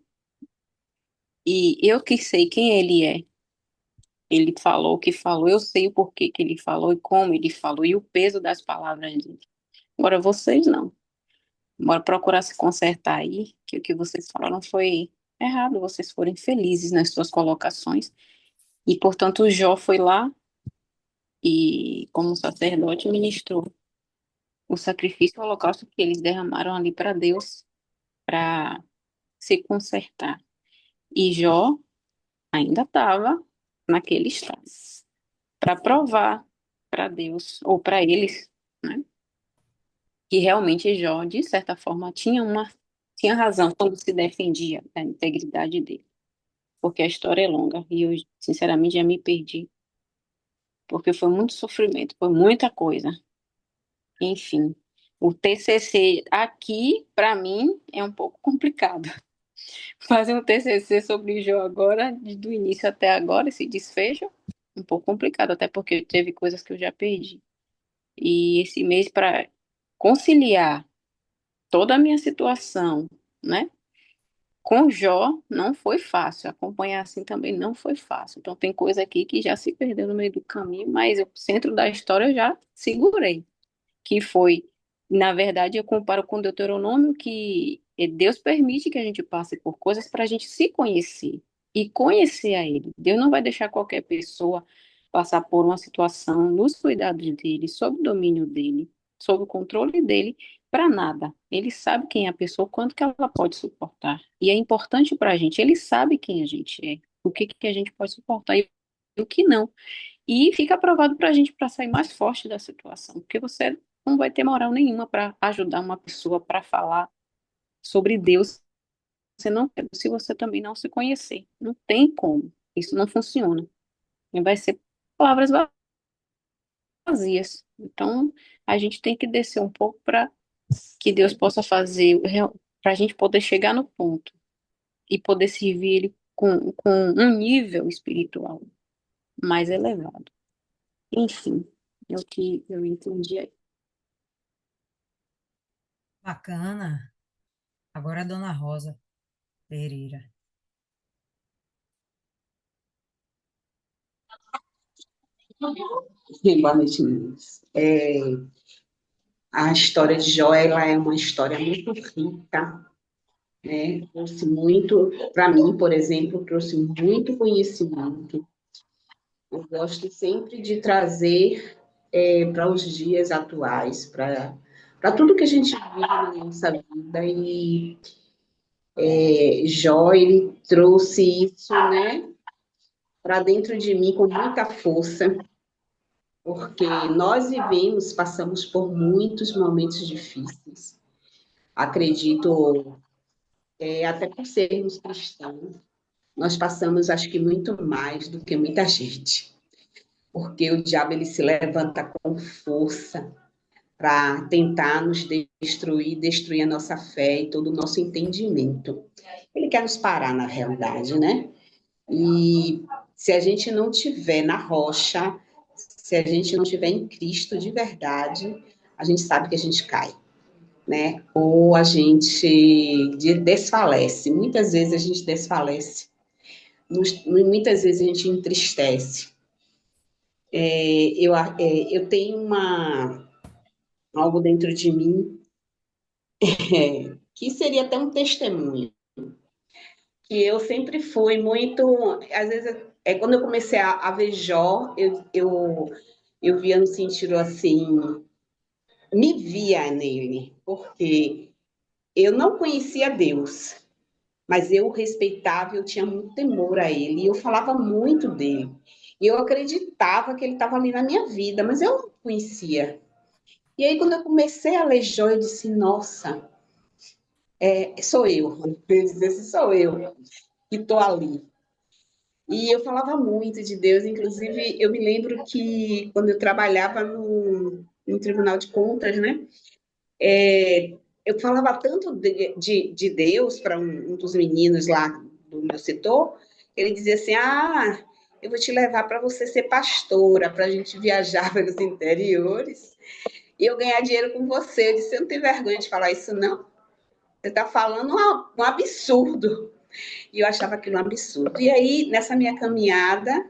e eu que sei quem ele é. Ele falou o que falou, eu sei o porquê que ele falou e como ele falou e o peso das palavras dele. Agora vocês não. Bora procurar se consertar aí, que o que vocês falaram foi errado, vocês foram infelizes nas suas colocações. E, portanto, o Jó foi lá e, como sacerdote, ministrou o sacrifício e o holocausto que eles derramaram ali para Deus, para se consertar. E Jó ainda estava naquele estado, para provar para Deus, ou para eles, né, que realmente Jó, de certa forma, tinha razão quando se defendia da integridade dele. Porque a história é longa e eu, sinceramente, já me perdi, porque foi muito sofrimento, foi muita coisa. Enfim, o TCC aqui, para mim, é um pouco complicado. Fazer um TCC sobre Jó agora, do início até agora, esse desfecho, um pouco complicado, até porque teve coisas que eu já perdi. E esse mês, para conciliar toda a minha situação, né? Com Jó não foi fácil, acompanhar assim também não foi fácil. Então tem coisa aqui que já se perdeu no meio do caminho, mas o centro da história eu já segurei, que foi, na verdade, eu comparo com Deuteronômio que Deus permite que a gente passe por coisas para a gente se conhecer e conhecer a Ele. Deus não vai deixar qualquer pessoa passar por uma situação nos cuidados dele, sob o domínio dele, sob o controle dele, para nada. Ele sabe quem é a pessoa, quanto que ela pode suportar. E é importante para a gente, ele sabe quem a gente é, o que que a gente pode suportar e o que não. E fica aprovado para a gente para sair mais forte da situação, porque você não vai ter moral nenhuma para ajudar uma pessoa para falar sobre Deus. Você não, se você também não se conhecer, não tem como. Isso não funciona. E vai ser palavras vazias. Então, a gente tem que descer um pouco para que Deus possa fazer, para a gente poder chegar no ponto e poder servir Ele com um nível espiritual mais elevado. Enfim, é o que eu entendi aí. Bacana. Agora a Dona Rosa Pereira. Boa noite, meninas. A história de Jó, ela é uma história muito rica, né? Trouxe muito, para mim, por exemplo, trouxe muito conhecimento. Eu gosto sempre de trazer para os dias atuais, para tudo que a gente vive na nossa vida. E Jó, ele trouxe isso, né, para dentro de mim com muita força, porque nós vivemos, passamos por muitos momentos difíceis. Acredito, até por sermos cristãos, nós passamos, acho que, muito mais do que muita gente, porque o diabo ele se levanta com força para tentar nos destruir, destruir a nossa fé e todo o nosso entendimento. Ele quer nos parar, na realidade, né? E se a gente não tiver na rocha, se a gente não tiver em Cristo de verdade, a gente sabe que a gente cai, né? Ou a gente desfalece. Muitas vezes a gente desfalece. Muitas vezes a gente entristece. Eu tenho algo dentro de mim que seria até um testemunho. Que eu sempre fui muito. Às vezes, quando eu comecei a ver Jó, eu via no sentido assim, me via nele, porque eu não conhecia Deus, mas eu o respeitava, eu tinha muito temor a ele, e eu falava muito dele. E eu acreditava que ele estava ali na minha vida, mas eu não conhecia. E aí, quando eu comecei a ler Jó, eu disse, nossa, sou eu. Eu disse, esse sou eu que estou ali. E eu falava muito de Deus, inclusive eu me lembro que quando eu trabalhava no Tribunal de Contas, né? Eu falava tanto de Deus para um dos meninos lá do meu setor, ele dizia assim: Ah, eu vou te levar para você ser pastora, para a gente viajar pelos interiores e eu ganhar dinheiro com você. Eu disse: Você não tem vergonha de falar isso, não? Você está falando um absurdo. E eu achava aquilo um absurdo. E aí, nessa minha caminhada,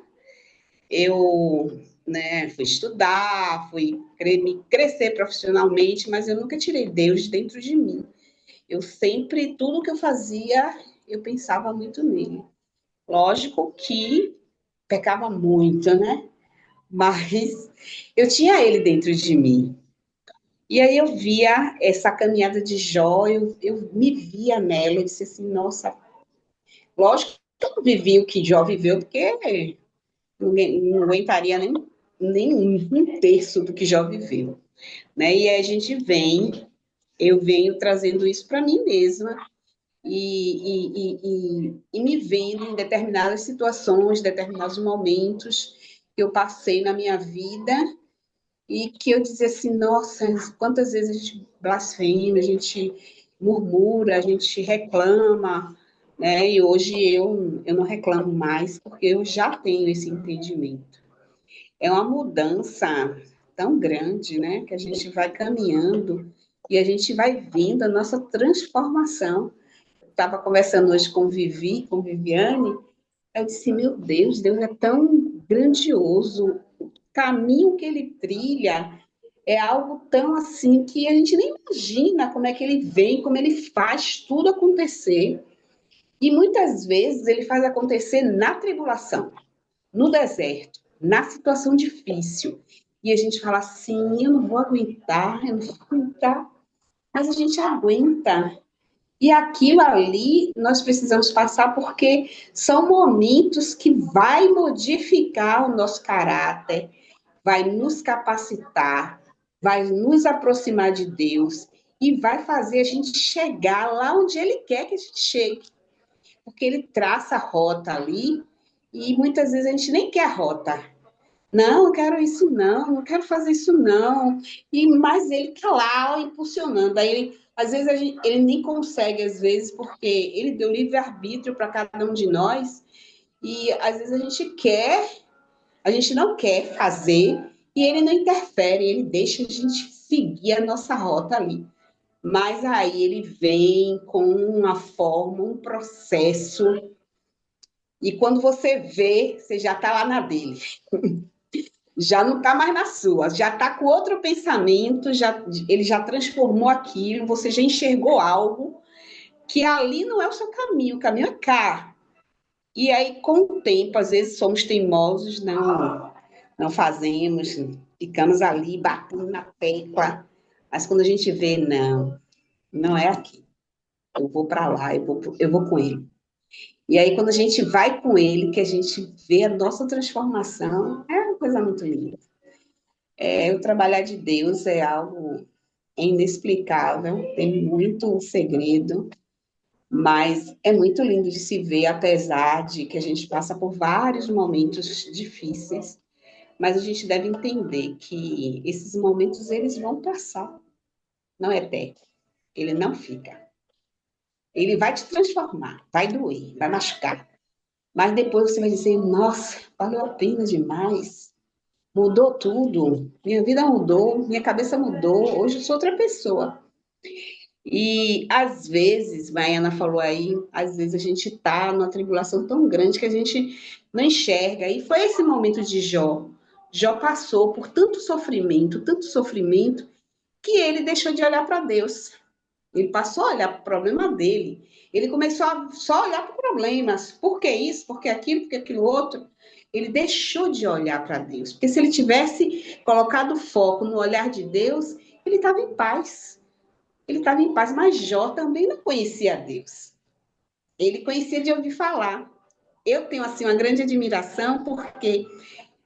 eu, né, fui estudar, fui crescer profissionalmente, mas eu nunca tirei Deus de dentro de mim. Eu sempre, tudo que eu fazia, eu pensava muito nele. Lógico que pecava muito, né? Mas eu tinha ele dentro de mim. E aí eu via essa caminhada de Jó, eu me via nela, eu disse assim, nossa, lógico que eu não vivi o que Jó viveu, porque não aguentaria nem um terço do que Jó viveu, né? E aí a gente eu venho trazendo isso para mim mesma e me vendo em determinadas situações, determinados momentos que eu passei na minha vida e que eu dizia assim, nossa, quantas vezes a gente blasfema, a gente murmura, a gente reclama, né? E hoje eu não reclamo mais, porque eu já tenho esse entendimento. É uma mudança tão grande, né? Que a gente vai caminhando e a gente vai vendo a nossa transformação. Estava conversando hoje com Viviane, eu disse, meu Deus, Deus é tão grandioso, o caminho que ele trilha é algo tão assim que a gente nem imagina como é que ele vem, como ele faz tudo acontecer. E muitas vezes ele faz acontecer na tribulação, no deserto, na situação difícil. E a gente fala assim, eu não vou aguentar, eu não vou aguentar. Mas a gente aguenta. E aquilo ali nós precisamos passar porque são momentos que vai modificar o nosso caráter, vai nos capacitar, vai nos aproximar de Deus e vai fazer a gente chegar lá onde Ele quer que a gente chegue. Porque Ele traça a rota ali e muitas vezes a gente nem quer a rota. Não, não quero isso não, não quero fazer isso não. Mas ele está lá impulsionando. Aí às vezes ele nem consegue, às vezes, porque ele deu livre-arbítrio para cada um de nós. E às vezes a gente não quer fazer, e ele não interfere, ele deixa a gente seguir a nossa rota ali. Mas aí ele vem com uma forma, um processo, e quando você vê, você já está lá na dele. Já não está mais na sua, já está com outro pensamento, ele já transformou aquilo, você já enxergou algo que ali não é o seu caminho, o caminho é cá. E aí, com o tempo, às vezes somos teimosos, não fazemos, ficamos ali batendo na tecla, mas quando a gente vê, não é aqui, eu vou para lá, eu vou com ele. E aí, quando a gente vai com ele, que a gente vê a nossa transformação, é uma coisa muito linda. O trabalhar de Deus é algo inexplicável, tem muito segredo, mas é muito lindo de se ver, apesar de que a gente passa por vários momentos difíceis, mas a gente deve entender que esses momentos eles vão passar, não é eterno, ele não fica. Ele vai te transformar, vai doer, vai machucar, mas depois você vai dizer, nossa, valeu a pena demais. Mudou tudo, minha vida mudou, minha cabeça mudou, hoje eu sou outra pessoa. E às vezes, Maiana falou aí, às vezes a gente está numa tribulação tão grande que a gente não enxerga. E foi esse momento de Jó. Jó passou por tanto sofrimento, que ele deixou de olhar para Deus. Ele passou a olhar para o problema dele. Ele começou a só olhar para problemas. Por que isso? Por que aquilo? Por que aquilo outro? Ele deixou de olhar para Deus. Porque se ele tivesse colocado foco no olhar de Deus, ele estava em paz. Ele estava em paz, mas Jó também não conhecia Deus. Ele conhecia de ouvir falar. Eu tenho assim uma grande admiração porque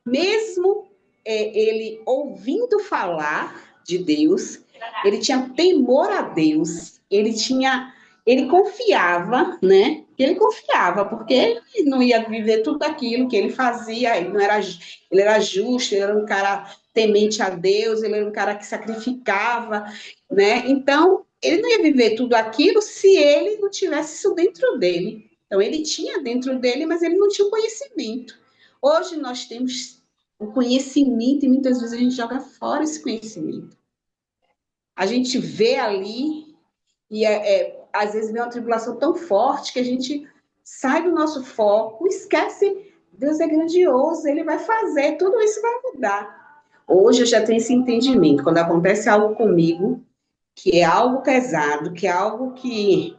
mesmo ele ouvindo falar de Deus, ele tinha temor a Deus, ele confiava, né? Ele confiava, porque ele não ia viver tudo aquilo que ele fazia, ele era justo, ele era um cara temente a Deus, ele era um cara que sacrificava, né? Então, ele não ia viver tudo aquilo se ele não tivesse isso dentro dele. Então, ele tinha dentro dele, mas ele não tinha o conhecimento. Hoje nós temos o conhecimento e muitas vezes a gente joga fora esse conhecimento. A gente vê ali e às vezes vem uma tribulação tão forte que a gente sai do nosso foco, esquece, Deus é grandioso, Ele vai fazer, tudo isso vai mudar. Hoje eu já tenho esse entendimento, quando acontece algo comigo, que é algo pesado, que é algo que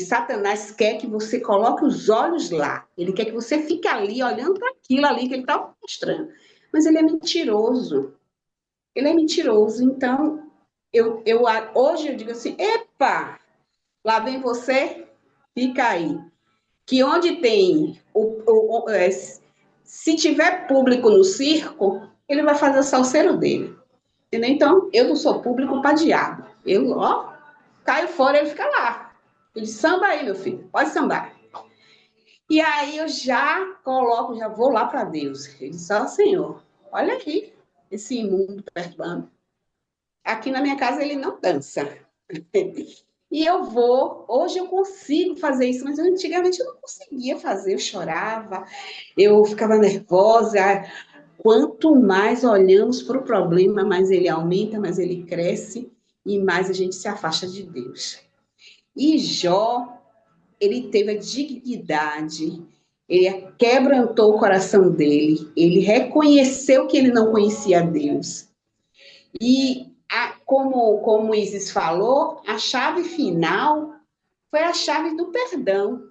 Satanás quer que você coloque os olhos lá. Ele quer que você fique ali, olhando para aquilo ali que ele está mostrando. Mas ele é mentiroso. Ele é mentiroso. Então, hoje eu digo assim, epa, lá vem você, fica aí. Que onde tem, se tiver público no circo, ele vai fazer o salseiro dele. Entendeu? Então, eu não sou público para diabo. Eu, caio fora, ele fica lá. Eu disse, samba aí, meu filho, pode sambar. E aí eu já vou lá para Deus. Ele disse, Senhor, olha aqui, esse imundo perturbando. Aqui na minha casa ele não dança. E hoje eu consigo fazer isso, mas antigamente eu não conseguia fazer, eu chorava, eu ficava nervosa. Quanto mais olhamos para o problema, mais ele aumenta, mais ele cresce e mais a gente se afasta de Deus. E Jó, ele teve a dignidade, ele quebrantou o coração dele, ele reconheceu que ele não conhecia Deus. E, como o Isis falou, a chave final foi a chave do perdão,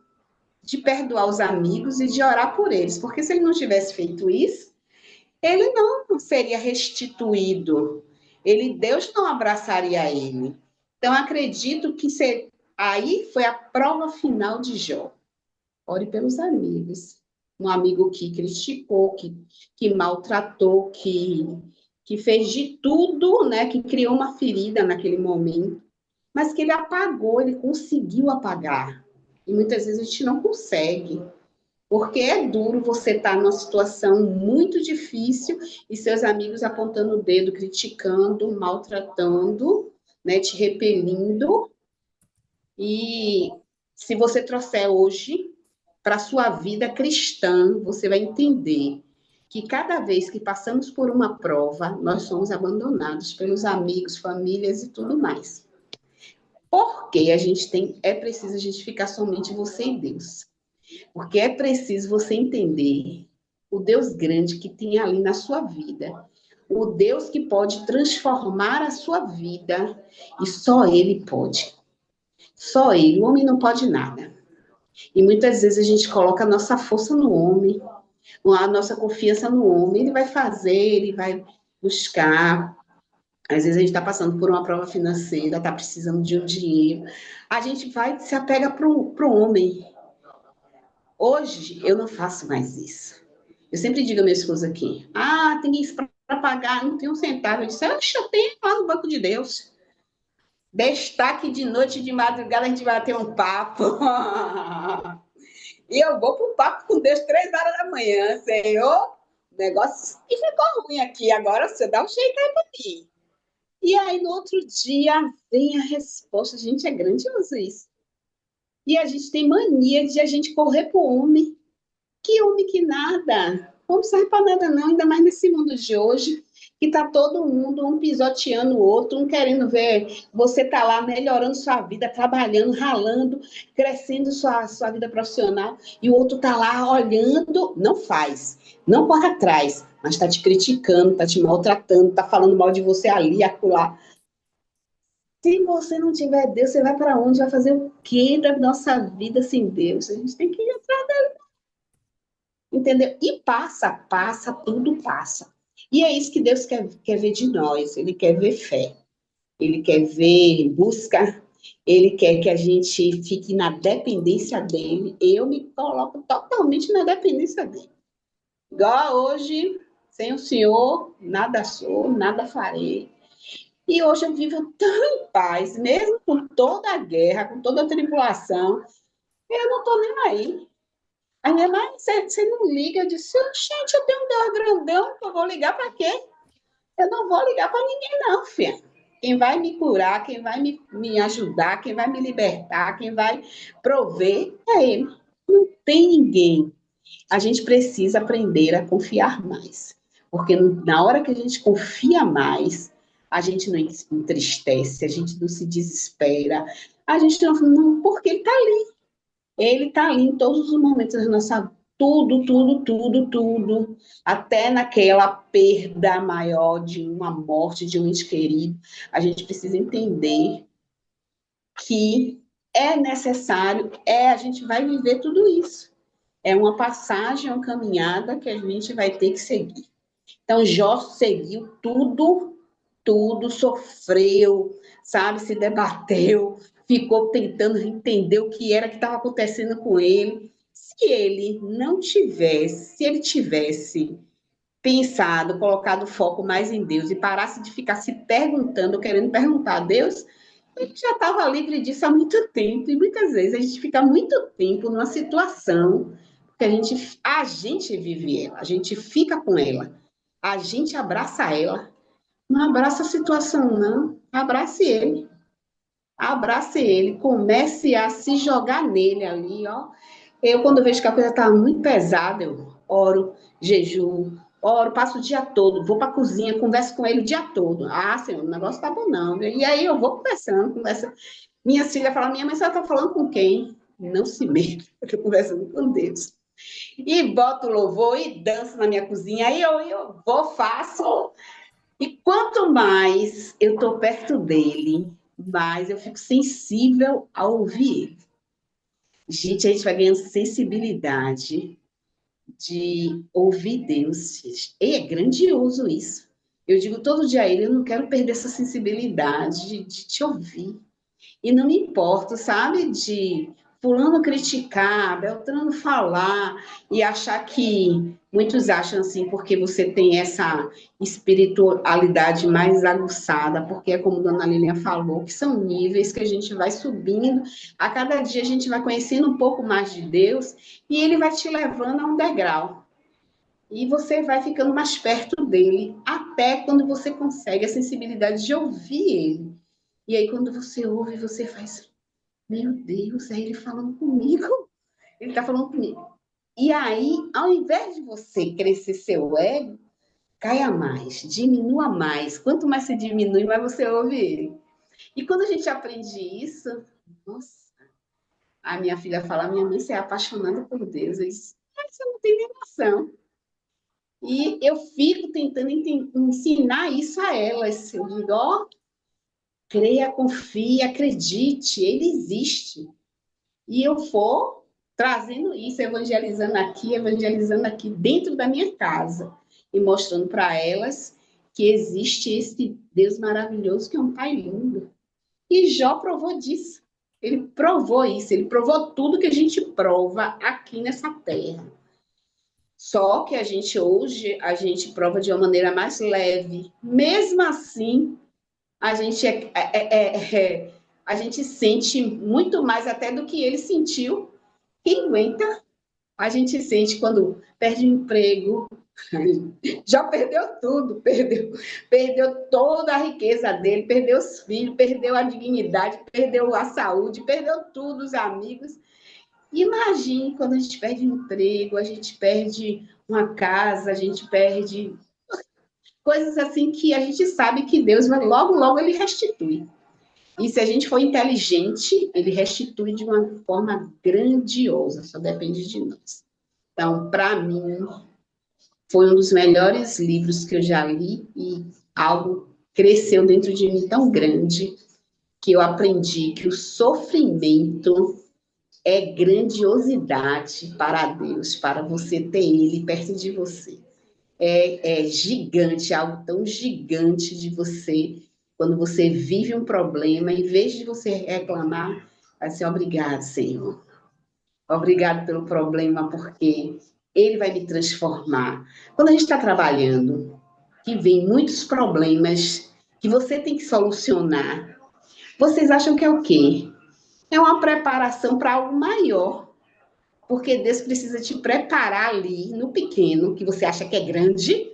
de perdoar os amigos e de orar por eles, porque se ele não tivesse feito isso, ele não seria restituído, Deus não abraçaria ele. Então, acredito que aí foi a prova final de Jó. Ore pelos amigos. Um amigo que criticou, que maltratou, que fez de tudo, né, que criou uma ferida naquele momento, mas que ele apagou, ele conseguiu apagar. E muitas vezes a gente não consegue, porque é duro você estar numa situação muito difícil e seus amigos apontando o dedo, criticando, maltratando, né, te repelindo. E se você trouxer hoje para a sua vida cristã, você vai entender que cada vez que passamos por uma prova, nós somos abandonados pelos amigos, famílias e tudo mais. Porque é preciso a gente ficar somente você e Deus. Porque é preciso você entender o Deus grande que tem ali na sua vida, o Deus que pode transformar a sua vida, e só Ele pode. Só Ele, o homem não pode nada. E muitas vezes a gente coloca a nossa força no homem, a nossa confiança no homem. Ele vai fazer, ele vai buscar. Às vezes a gente está passando por uma prova financeira, está precisando de um dinheiro. A gente vai se apega para o homem. Hoje eu não faço mais isso. Eu sempre digo a minha esposa aqui: tem isso para pagar, não tem um centavo. Eu disse: eu tenho lá no banco de Deus. Destaque de noite, de madrugada, a gente vai ter um papo. E eu vou para o papo com Deus 3 horas da manhã. Senhor, o negócio que ficou ruim aqui, agora você dá um jeito aí para mim. E aí, no outro dia, vem a resposta. Gente, é grandioso isso. E a gente tem mania de a gente correr para o homem. Que homem que nada. Não serve para nada, não. Ainda mais nesse mundo de hoje, que está todo mundo, um pisoteando o outro, um querendo ver você tá lá melhorando sua vida, trabalhando, ralando, crescendo sua vida profissional, e o outro tá lá olhando, não faz, não corre atrás, mas está te criticando, está te maltratando, está falando mal de você ali, acolá. Se você não tiver Deus, você vai para onde? Vai fazer o quê da nossa vida sem Deus? A gente tem que ir atrás dele, entendeu? E passa, tudo passa. E é isso que Deus quer ver de nós. Ele quer ver fé. Ele quer ver busca. Ele quer que a gente fique na dependência dele. Eu me coloco totalmente na dependência dele. Igual hoje, sem o Senhor, nada sou, nada farei. E hoje eu vivo tão em paz, mesmo com toda a guerra, com toda a tribulação, eu não estou nem aí. Aí minha mãe, você não liga? Eu disse: gente, eu tenho um Deus grandão, eu vou ligar para quê? Eu não vou ligar para ninguém, não, filha. Quem vai me curar, quem vai me ajudar, quem vai me libertar, quem vai prover é Ele. Não tem ninguém. A gente precisa aprender a confiar mais. Porque na hora que a gente confia mais, a gente não entristece, a gente não se desespera, a gente não, porque Ele está ali. Ele está ali em todos os momentos da nossa vida. Tudo, tudo, tudo, tudo. Até naquela perda maior de uma morte de um ente querido. A gente precisa entender que é necessário, a gente vai viver tudo isso. É uma passagem, uma caminhada que a gente vai ter que seguir. Então, Jó seguiu tudo, tudo, sofreu, sabe, se debateu, ficou tentando entender o que era que estava acontecendo com ele. Se ele tivesse pensado, colocado o foco mais em Deus e parasse de ficar se perguntando, querendo perguntar a Deus, ele já estava livre disso há muito tempo. E muitas vezes a gente fica muito tempo numa situação que a gente vive ela, a gente fica com ela, a gente abraça ela. Não abraça a situação, não. Abrace ele. Abrace ele. Comece a se jogar nele ali, ó. Eu, quando vejo que a coisa está muito pesada, eu oro, jejuo, oro, passo o dia todo, vou para a cozinha, converso com ele o dia todo. Senhor, o negócio tá bom, não. E aí eu vou conversando, conversa. Minha filha fala: minha mãe, você está falando com quem? Não se meta, eu estou conversando com Deus. E boto louvor e danço na minha cozinha. Aí eu vou, faço. E quanto mais eu estou perto dele, mais eu fico sensível a ouvir ele. Gente, a gente vai ganhando sensibilidade de ouvir Deus. E é grandioso isso. Eu digo todo dia a ele: eu não quero perder essa sensibilidade de te ouvir. E não me importo, sabe, de fulano criticar, Beltrano falar e achar que muitos acham assim, porque você tem essa espiritualidade mais aguçada, porque é como Dona Lilian falou, que são níveis que a gente vai subindo, a cada dia a gente vai conhecendo um pouco mais de Deus e ele vai te levando a um degrau. E você vai ficando mais perto dele, até quando você consegue a sensibilidade de ouvir ele. E aí, quando você ouve, você faz: meu Deus, é ele falando comigo. Ele está falando comigo. E aí, ao invés de você crescer seu ego, caia mais, diminua mais. Quanto mais você diminui, mais você ouve ele. E quando a gente aprende isso, nossa, a minha filha fala: minha mãe, você é apaixonada por Deus. Eu disse: você não tem nem noção. E eu fico tentando ensinar isso a elas. Eu digo, ó, creia, confie, acredite, ele existe. E eu for trazendo isso, evangelizando aqui dentro da minha casa e mostrando para elas que existe esse Deus maravilhoso que é um Pai lindo. E Jó provou disso. Ele provou isso, ele provou tudo que a gente prova aqui nessa terra. Só que a gente prova de uma maneira mais leve. Mesmo assim, a gente a gente sente muito mais até do que ele sentiu. Quem aguenta? A gente sente quando perde o emprego, já perdeu tudo, perdeu toda a riqueza dele, perdeu os filhos, perdeu a dignidade, perdeu a saúde, perdeu tudo, os amigos. Imagine quando a gente perde um emprego, a gente perde uma casa, a gente perde coisas assim que a gente sabe que Deus vai logo, logo ele restitui. E se a gente for inteligente, ele restitui de uma forma grandiosa, só depende de nós. Então, para mim, foi um dos melhores livros que eu já li e algo cresceu dentro de mim tão grande que eu aprendi que o sofrimento é grandiosidade para Deus, para você ter Ele perto de você. É gigante, algo tão gigante de você, quando você vive um problema, em vez de você reclamar, vai ser obrigado, Senhor. Obrigado pelo problema, porque ele vai me transformar. Quando a gente está trabalhando, que vem muitos problemas que você tem que solucionar, vocês acham que é o quê? É uma preparação para algo maior. Porque Deus precisa te preparar ali, no pequeno, que você acha que é grande.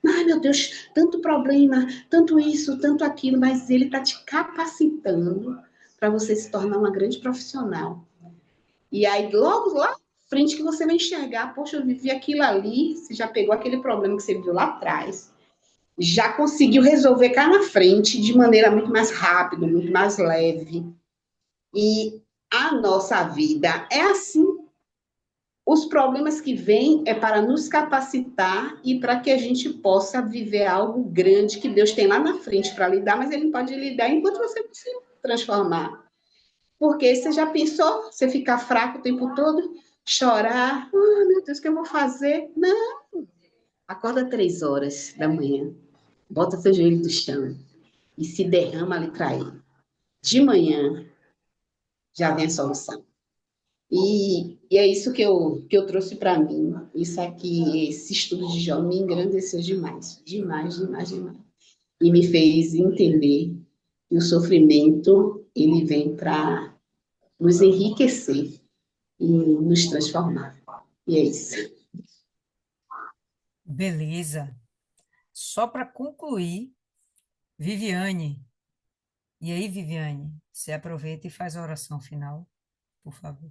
Ai, meu Deus, tanto problema, tanto isso, tanto aquilo, mas Ele está te capacitando para você se tornar uma grande profissional. E aí, logo lá na frente que você vai enxergar, poxa, eu vivi aquilo ali, você já pegou aquele problema que você viu lá atrás, já conseguiu resolver cá na frente de maneira muito mais rápida, muito mais leve. E a nossa vida é assim. Os problemas que vêm é para nos capacitar e para que a gente possa viver algo grande que Deus tem lá na frente para lidar, mas Ele não pode lidar enquanto você não se transformar. Porque você já pensou você ficar fraco o tempo todo? Chorar? Ah, meu Deus, o que eu vou fazer? Não. Acorda 3 horas da manhã, bota seu joelho no chão e se derrama ali para Ele. De manhã já vem a solução. E é isso que eu trouxe para mim. Isso aqui, esse estudo de Jó me engrandeceu demais. Demais, demais, demais. E me fez entender que o sofrimento, ele vem para nos enriquecer e nos transformar. E é isso. Beleza. Só para concluir, Viviane. E aí, Viviane, você aproveita e faz a oração final, por favor.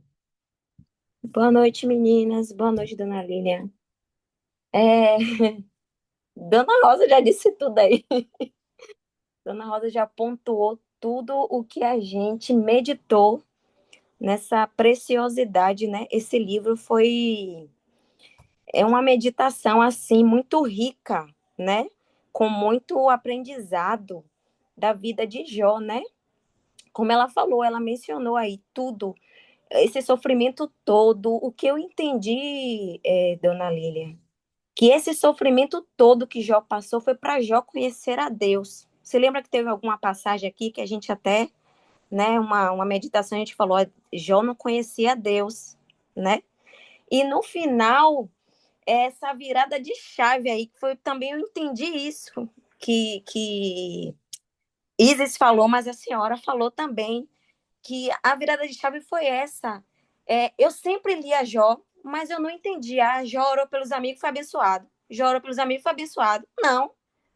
Boa noite, meninas. Boa noite, dona Lilian. É, Dona Rosa já disse tudo aí. Dona Rosa já pontuou tudo o que a gente meditou nessa preciosidade, né? Esse livro é uma meditação assim muito rica, né? Com muito aprendizado da vida de Jó, né? Como ela falou, ela mencionou aí tudo, esse sofrimento todo. O que eu entendi, dona Lília, que esse sofrimento todo que Jó passou foi para Jó conhecer a Deus. Você lembra que teve alguma passagem aqui que a gente até, né, uma meditação, a gente falou, Jó não conhecia a Deus, né? E no final, essa virada de chave aí, que foi também, eu entendi isso, que Isis falou, mas a senhora falou também, que a virada de chave foi essa. Eu sempre lia Jó, mas eu não entendia. Jó orou pelos amigos e foi abençoado. Jó orou pelos amigos e foi abençoado. Não.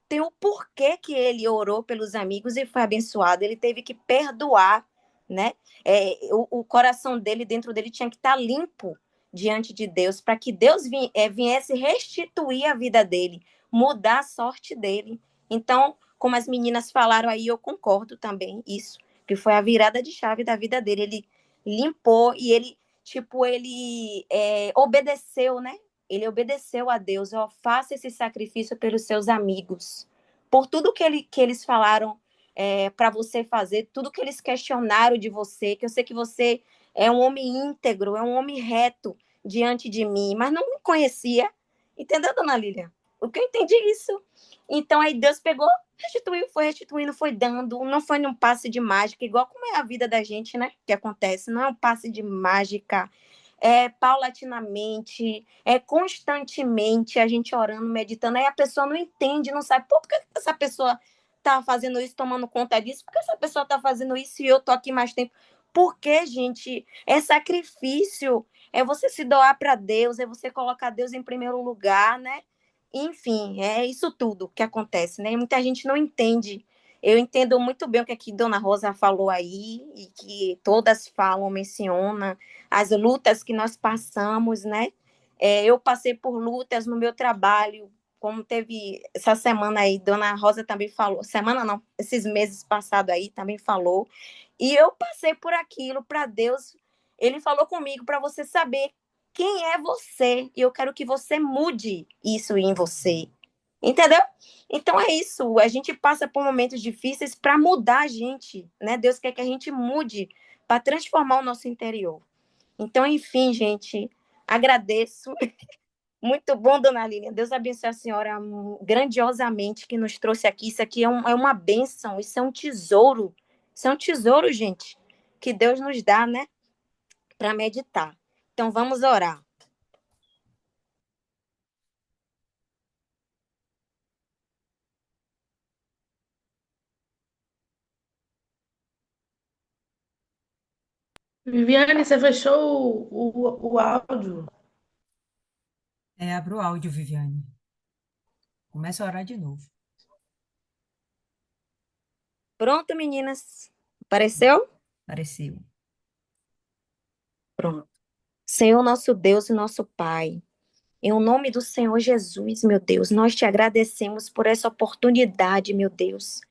Tem o porquê que ele orou pelos amigos e foi abençoado. Ele teve que perdoar, né? O coração dele, dentro dele, tinha que estar limpo diante de Deus, para que Deus viesse restituir a vida dele, mudar a sorte dele. Então, como as meninas falaram aí, eu concordo também isso, que foi a virada de chave da vida dele. Ele limpou e ele obedeceu, né? ele obedeceu a Deus, ó, faça esse sacrifício pelos seus amigos, por tudo que eles falaram para você fazer, tudo que eles questionaram de você, que eu sei que você é um homem íntegro, é um homem reto diante de mim, mas não me conhecia, entendeu, dona Lilian? O que eu entendi isso. Então aí Deus pegou, restituindo, foi dando, não foi num passe de mágica, igual como é a vida da gente, né? Que acontece, não é um passe de mágica, é paulatinamente, é constantemente a gente orando, meditando, aí a pessoa não entende, não sabe, por que essa pessoa tá fazendo isso, tomando conta disso, por que essa pessoa tá fazendo isso e eu tô aqui mais tempo? Porque, gente, é sacrifício, é você se doar para Deus, é você colocar Deus em primeiro lugar, né? Enfim, é isso tudo que acontece, né? Muita gente não entende. Eu entendo muito bem o que aqui Dona Rosa falou aí, e que todas falam, mencionam, as lutas que nós passamos, né? Eu passei por lutas no meu trabalho, como teve essa semana aí, Dona Rosa também falou, semana não, esses meses passados aí também falou, e eu passei por aquilo para Deus, ele falou comigo para você saber quem é você, e eu quero que você mude isso em você. Entendeu? Então é isso, a gente passa por momentos difíceis para mudar a gente, né? Deus quer que a gente mude para transformar o nosso interior. Então, enfim, gente, agradeço. Muito bom, dona Lilian. Deus abençoe a senhora grandiosamente que nos trouxe aqui. Isso aqui é uma bênção, isso é um tesouro. Isso é um tesouro, gente, que Deus nos dá, né? Para meditar. Então, vamos orar. Viviane, você fechou o áudio. Abra o áudio, Viviane. Começa a orar de novo. Pronto, meninas? Apareceu? Apareceu. Pronto. Senhor, nosso Deus e nosso Pai, em o nome do Senhor Jesus, meu Deus, nós te agradecemos por essa oportunidade, meu Deus.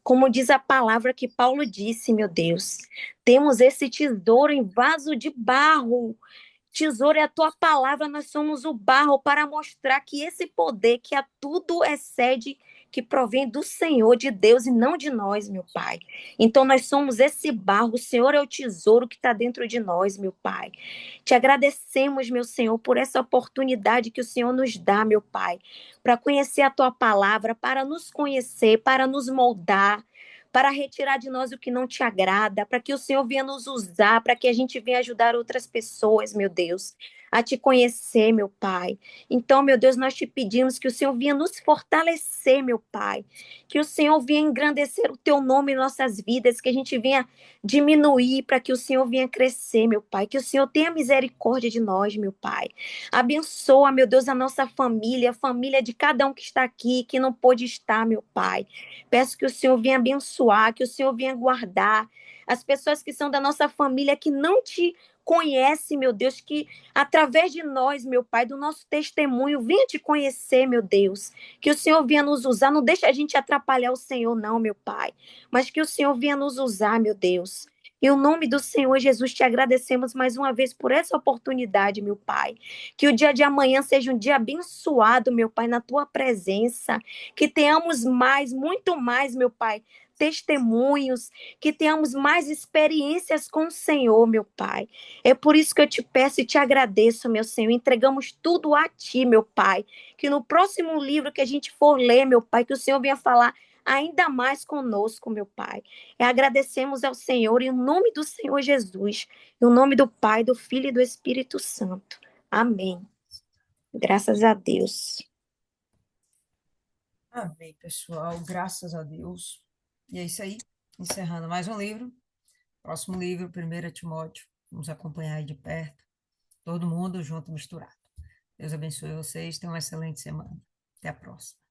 Como diz a palavra que Paulo disse, meu Deus, temos esse tesouro em vaso de barro. Tesouro é a tua palavra, nós somos o barro para mostrar que esse poder que a tudo excede, que provém do Senhor, de Deus e não de nós, meu Pai. Então nós somos esse barro, o Senhor é o tesouro que está dentro de nós, meu Pai. Te agradecemos, meu Senhor, por essa oportunidade que o Senhor nos dá, meu Pai, para conhecer a tua palavra, para nos conhecer, para nos moldar, para retirar de nós o que não te agrada, para que o Senhor venha nos usar, para que a gente venha ajudar outras pessoas, meu Deus, a te conhecer, meu Pai. Então, meu Deus, nós te pedimos que o Senhor venha nos fortalecer, meu Pai, que o Senhor venha engrandecer o teu nome em nossas vidas, que a gente venha diminuir para que o Senhor venha crescer, meu Pai, que o Senhor tenha misericórdia de nós, meu Pai. Abençoa, meu Deus, a nossa família, a família de cada um que está aqui, que não pôde estar, meu Pai. Peço que o Senhor venha abençoar, que o Senhor venha guardar as pessoas que são da nossa família, que não te conhece, meu Deus, que através de nós, meu Pai, do nosso testemunho, venha te conhecer, meu Deus. Que o Senhor venha nos usar, não deixe a gente atrapalhar o Senhor, não, meu Pai. Mas que o Senhor venha nos usar, meu Deus. Em o nome do Senhor Jesus, te agradecemos mais uma vez por essa oportunidade, meu Pai. Que o dia de amanhã seja um dia abençoado, meu Pai, na tua presença. Que tenhamos mais, muito mais, meu Pai, testemunhos, que tenhamos mais experiências com o Senhor, meu Pai. É por isso que eu te peço e te agradeço, meu Senhor. Entregamos tudo a ti, meu Pai. Que no próximo livro que a gente for ler, meu Pai, que o Senhor venha falar ainda mais conosco, meu Pai. E agradecemos ao Senhor em nome do Senhor Jesus, em nome do Pai, do Filho e do Espírito Santo. Amém. Graças a Deus. Amém, pessoal. Graças a Deus. E é isso aí. Encerrando mais um livro. Próximo livro, 1 Timóteo. Vamos acompanhar aí de perto. Todo mundo junto, misturado. Deus abençoe vocês. Tenham uma excelente semana. Até a próxima.